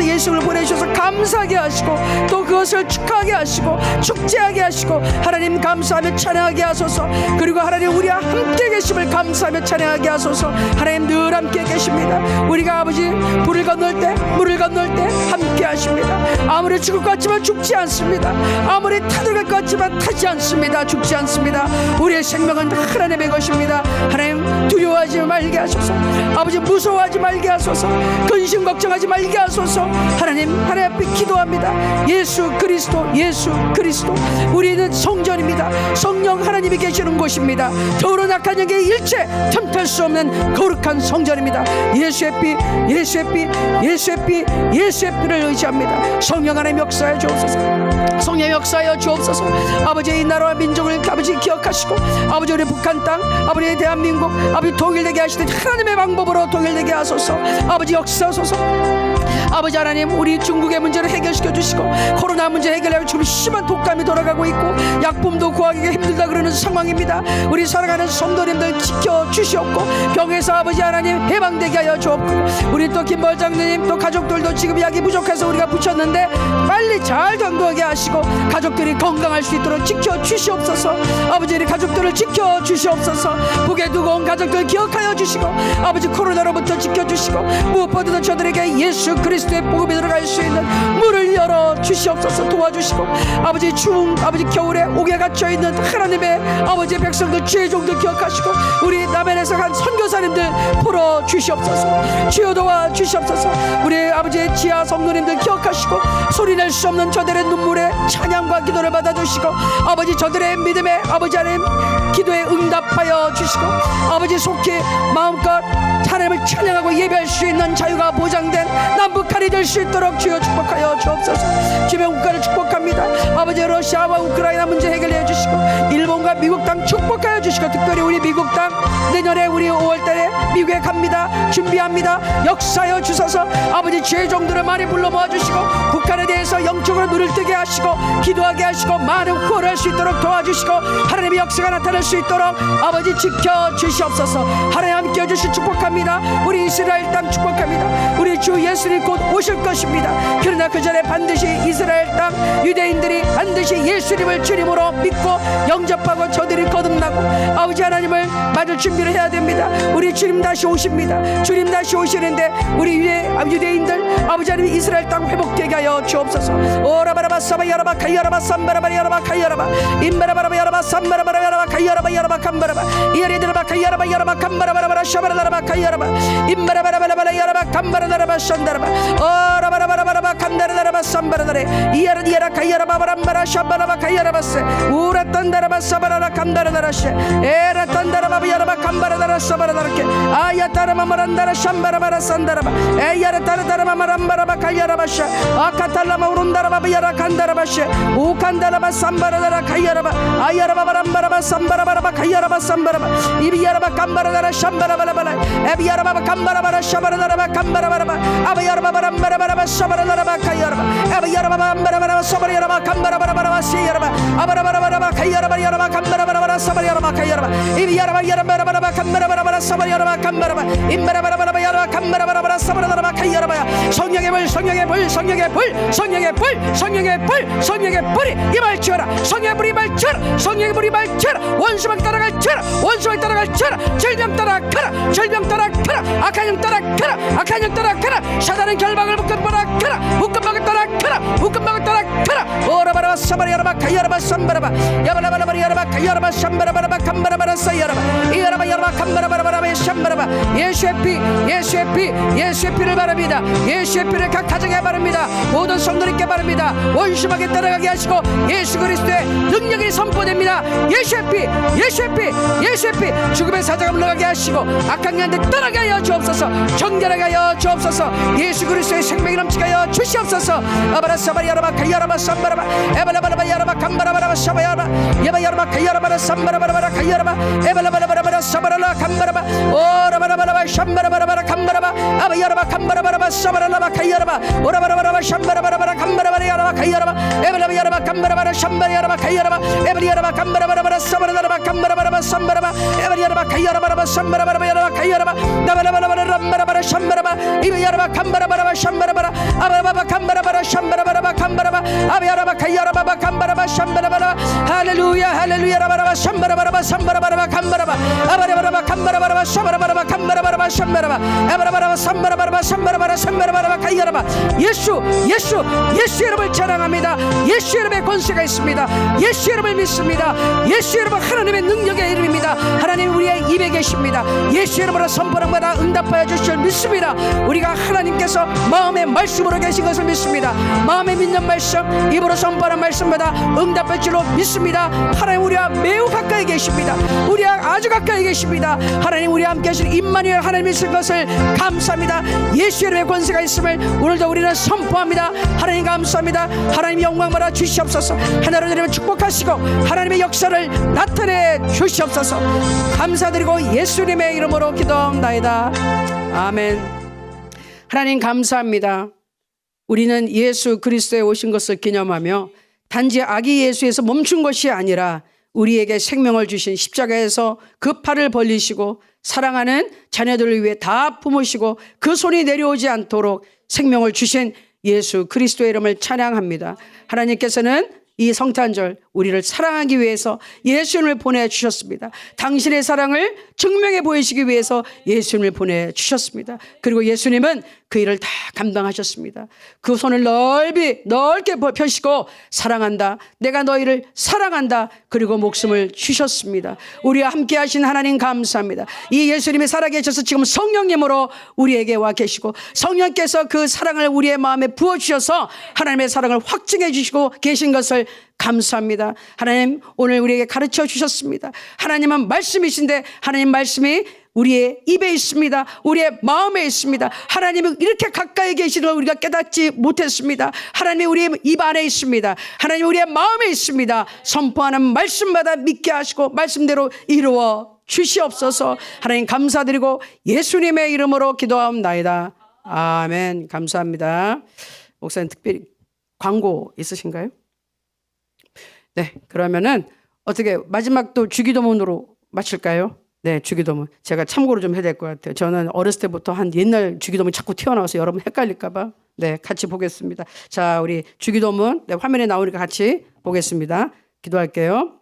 예수를 보내주셔서 감사하게 하시고 또 그것을 축하하게 하시고 축제하게 하시고 하나님 감사하며 찬양하게 하소서. 그리고 하나님 우리와 함께 계심을 감사하며 찬양하게 하소서. 하나님 늘 함께 계십니다. 우리가 아버지 물을 건널 때 함께 하십니다. 아무리 죽을 것 같지만 죽지 않습니다. 아무리 타들어갈 것 같지만 타지 않습니다. 죽지 않습니다. 우리의 생명은 하나님의 것입니다. 하나님 두려워하지 말게 하소서. 아버지 무서워하지 말게 하소서. 근심 걱정하지 말게 하소서. 하나님 앞에 기도합니다. 예수 그리스도 우리는 성전입니다. 성령 하나님이 계시는 곳입니다. 더러운 악한 영의 일체 틈탈 수 없는 거룩한 성전입니다. 예수의 피를 의지합니다. 성령 하나님 역사해 주옵소서. 성령 역사하여 주옵소서. 아버지 이 나라와 민족을 아버지 기억하시고 아버지 우리 북한 땅 아버지 대한민국 아버지 통일되게 하시듯 하나님의 방법으로 통일되게 하소서. 아버지 역사하소서. 아버지 하나님 우리 중국의 문제를 해결시켜 주시고 코로나 문제 해결하고 지금 심한 독감이 돌아가고 있고 약품도 구하기가 힘들다 그러는 상황입니다. 우리 사랑하는 성도님들 지켜주시옵고 병에서 아버지 하나님 해방되게 하여 주옵고 우리 또 김벌 장로님 또 가족들도 지금 약이 부족해서 우리가 붙였는데 빨리 잘 전도하게 하시고 가족들이 건강할 수 있도록 지켜주시옵소서. 아버지 우리 가족들을 지켜주시옵소서. 북에 두고 온 가족들 기억하여 주시고 아버지 코로나로부터 지켜주시고 무엇보다도 저들에게 예수 그리스도의 복음이 들어갈 수 있는 문을 열어 주시옵소서. 도와주시고 아버지 추운 아버지 겨울에 옥에 갇혀있는 하나님의 아버지 백성들 죄종들 기억하시고 우리 남해에서 간 선교사님들 풀어 주시옵소서. 주여 도와 주시옵소서. 우리 아버지의 지하 성도님들 기억하시고 소리낼 수 없는 저들의 눈물에 찬양과 기도를 받아주시고 아버지 저들의 믿음에 아버지 하나님 기도에 응답하여 주시고 아버지 속히 마음껏 하나님을 찬양하고 예배할 수 있는 자유가 보장된 남북한이 될 수 있도록 주여 축복하여 주옵소서. 주변 국가를 축복합니다. 아버지 러시아와 우크라이나 문제 해결해 주시고 일본과 미국 땅 축복하여 주시고 특별히 우리 미국 땅 내년에 우리 5월달에 미국에 갑니다. 준비합니다. 역사하여 주셔서 아버지 죄종들을 많이 불러 모아주시고 북한에 대해서 영적으로 눈을 뜨게 하시고 기도하게 하시고 많은 구원할 수 있도록 도와주시고 하나님의 역사가 나타날 수 있도록 아버지 지켜주시옵소서. 하나님 함께 해주시 축복합니다. 우리 이스라엘 땅 축복합니다. 우리 주 예수님 곧 오실 것입니다. 그러나 그 전에 반드시 이스라엘 땅 유대인들이 반드시 예수님을 주님으로 믿고 영접하고 저들이 거듭나고 아버지 하나님을 맞을 준비를 해야 됩니다. 우리 주님 다시 오십니다. 주님 다시 오시는데 우리 유대인들 아버지 하나님 이스라엘 땅 회복되게 하여 주옵소서. 오라바라바 사바야라바 가야라바 삼바라바야라바 가야라바 임바라바라바야라바 삼바라바야라바 가야라바 야라바 감바라바 이야리드라바 가야라바 야라바 감바라바라바 샤바라라바 가야라바 임바라바라바라바 야라바 감바라라바 샨다라바 오라바라바라바 감다라라바 삼바라다레 이야리디야라 가야라바 바람바라 샤바라바 가야라바세 우라탄다라바 사바라라 감다라라샤 에라탄다라바 야라바 감바라다라 사바라다라케 아야타라마 마란다라 샴바라바라 산다라바 에야라타라다라마 마람바라바 가야라바샤 아카탈라마 우룬다라바 야라 간다라바샤 우칸다라바 삼바라다라 가야라바 아야라바 바람바라바 삼바라바라바 가야라바 삼바라바 이비야라바 감바라다라 샴바라바라바라 에비야라바 감바라바라 샤바라다라바 감바라바라바 아바야라바 바람바라바라바 샤바라다라바 가야라바 에비야라바 바람바라바라바 사바라야라바 감바라바라바라바 시야라바 아바라바라바라바 가야라바야라바 감바라바라바라 사바야라바 가야라바 이비야라바 야라바라바라바 감바라바라바라 사바야라바 감바라바 임바라바라바라바 야라바 감바라바라바라 사바라다라바 가야라바야 성령의 불 성령의 불 성령의 불 성령의 불 성령의 불 성령의 불이 이발치어라 성령의 불이 이발치어라 성령의 불이 이발치어라 원수막 따라갈치어라 원수막 따라갈치어라 질병 따라가라 질병 따라가라 악한 영 따라가라 악한 영 따라가라 사단은 결박을 묶음바라가라 묶음박을 따라가라 묶음박을 따라가라 오라바라바 사바리야라바 가야라바 삼바라바 야바라바라바 야라바 가야라바 삼바라바라바 감바라바라 사야라바 이야라바 야라바 감바라바라바라바 삼바라바 예수의 피 예수의 피 예수의 피를 바랍니다. 예수의 피를 각 가정에 바랍니다. 모든 성도님께 바랍니다. 원수막에 따라가게 하시고 예수 그리스도의 능력이 선포됩니다. 예수의 피 예수의 피 예수의 피 죽음의 사자가 물러가게 하시고 악한 영들 떠나게 하여 주옵소서. 정결하게 하여 주옵소서. 예수 그리스도의 생명이 넘치게 하여 주시옵소서. 아바라사바야라바 가야라바 삼바라바 에발라바라바 야라바 감바라바라바 샤바야라바 야바야라바 가야라바라 삼바라바라바라 가야라바 에발라바라바라바라 사바라라 감바라바 오라바라바라바 샴바라바라바라 감바라바 아바야라바 감바라바라바 사바라라바 가야라바 오라바라바라바 샴바라바라바라 감바라바라 야라바 가야라바 에발라바야라바 감바라바라 샴바라야라바 가야라바 에발리야라바 감바라바라바라 사바라라바 감바라바라바 삼바라바 에발리야라바 가야라바라바 삼바라바라바 야라바 가야라바 나바라바라바라 람바라바라 샴바라바 이바야라바 감바라바라바 샴바라바라 아바라바바 감바라바라 샴바라바라바 감바라바 아바야라바 가야라바바 감바라바 샴바라바라 할렐루야 할렐루야 라바라바 샴바라바라바 삼바라바라바 감바라바 아바라바라바 감바라바라바 샤바라바라바 감바라바라바 샴바라바 아바라바라바 삼바라바라바 샴바라바라 샴바라바라바 가야라바 예수 예수 예수 이름을 찬양합니다. 예수 이름의 권세가 있습니다. 예수 이름을 믿습니다. 예수 이름은 하나님의 능력의 이름입니다. 하나님 우리의 입에 계십니다. 예수 이름으로 선포랑마다 응답하여 주실 줄 믿습니다. 우리가 하나님께서 마음의 말씀으로 계신 것을 믿습니다. 마음에 믿는 말씀 입으로 선포하는 말씀마다 응답할 줄로 믿습니다. 하나님 우리와 매우 가까이 계십니다. 우리와 아주 가까이 계십니다. 하나님 우리와 함께 하신 임마누엘 하나님이 있을 것을 감사합니다. 예수 이름의 권세가 있음을 오늘도 우리는 선포합니다. 하나님 감사합니다. 하나님 영광 받아 주시옵소서. 하나로 여러분 축복하시고 하나님의 역사를 나타내 주시옵소서. 감사드리고 예수님의 이름으로 기도합니다. 아멘. 하나님 감사합니다. 우리는 예수 그리스도에 오신 것을 기념하며 단지 아기 예수에서 멈춘 것이 아니라 우리에게 생명을 주신 십자가에서 그 팔을 벌리시고 사랑하는 자녀들을 위해 다 품으시고 그 손이 내려오지 않도록 생명을 주신 예수 그리스도의 이름을 찬양합니다. 하나님께서는 이 성탄절 우리를 사랑하기 위해서 예수님을 보내주셨습니다. 당신의 사랑을 증명해 보이시기 위해서 예수님을 보내주셨습니다. 그리고 예수님은 그 일을 다 감당하셨습니다. 그 손을 넓게 펴시고 사랑한다. 내가 너희를 사랑한다. 그리고 목숨을 주셨습니다. 우리와 함께 하신 하나님 감사합니다. 이 예수님이 살아계셔서 지금 성령님으로 우리에게 와 계시고 성령께서 그 사랑을 우리의 마음에 부어주셔서 하나님의 사랑을 확증해 주시고 계신 것을 감사합니다. 하나님 오늘 우리에게 가르쳐 주셨습니다. 하나님은 말씀이신데 하나님 말씀이 우리의 입에 있습니다. 우리의 마음에 있습니다. 하나님은 이렇게 가까이 계시는 걸 우리가 깨닫지 못했습니다. 하나님이 우리의 입 안에 있습니다. 하나님이 우리의 마음에 있습니다. 선포하는 말씀마다 믿게 하시고 말씀대로 이루어 주시옵소서. 하나님 감사드리고 예수님의 이름으로 기도하옵나이다. 아멘. 감사합니다. 목사님 특별히 광고 있으신가요? 네, 그러면은 어떻게 마지막 또 주기도문으로 마칠까요? 네, 주기도문. 제가 참고로 좀 해야 될 것 같아요. 저는 어렸을 때부터 한 옛날 주기도문이 자꾸 튀어나와서 여러분 헷갈릴까봐. 네, 같이 보겠습니다. 자, 우리 주기도문. 네, 화면에 나오니까 같이 보겠습니다. 기도할게요.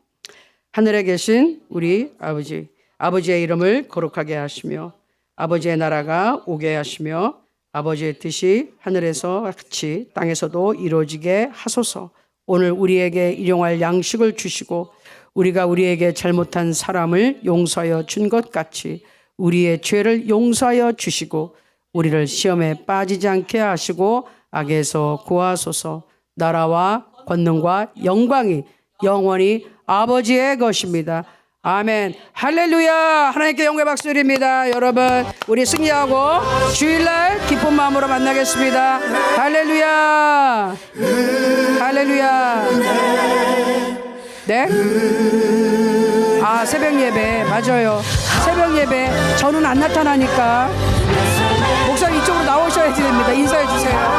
하늘에 계신 우리 아버지, 아버지의 이름을 거룩하게 하시며 아버지의 나라가 오게 하시며 아버지의 뜻이 하늘에서 같이 땅에서도 이루어지게 하소서. 오늘 우리에게 일용할 양식을 주시고 우리가 우리에게 잘못한 사람을 용서하여 준 것 같이 우리의 죄를 용서하여 주시고 우리를 시험에 빠지지 않게 하시고 악에서 구하소서. 나라와 권능과 영광이 영원히 아버지의 것입니다. 아멘. 할렐루야. 하나님께 영광의 박수 드립니다. 여러분 우리 승리하고 주일날 기쁜 마음으로 만나겠습니다. 할렐루야. 할렐루야. 네? 아, 새벽 예배 맞아요. 새벽 예배 저는 안 나타나니까 목사님 이쪽으로 나오셔야 됩니다. 인사해 주세요.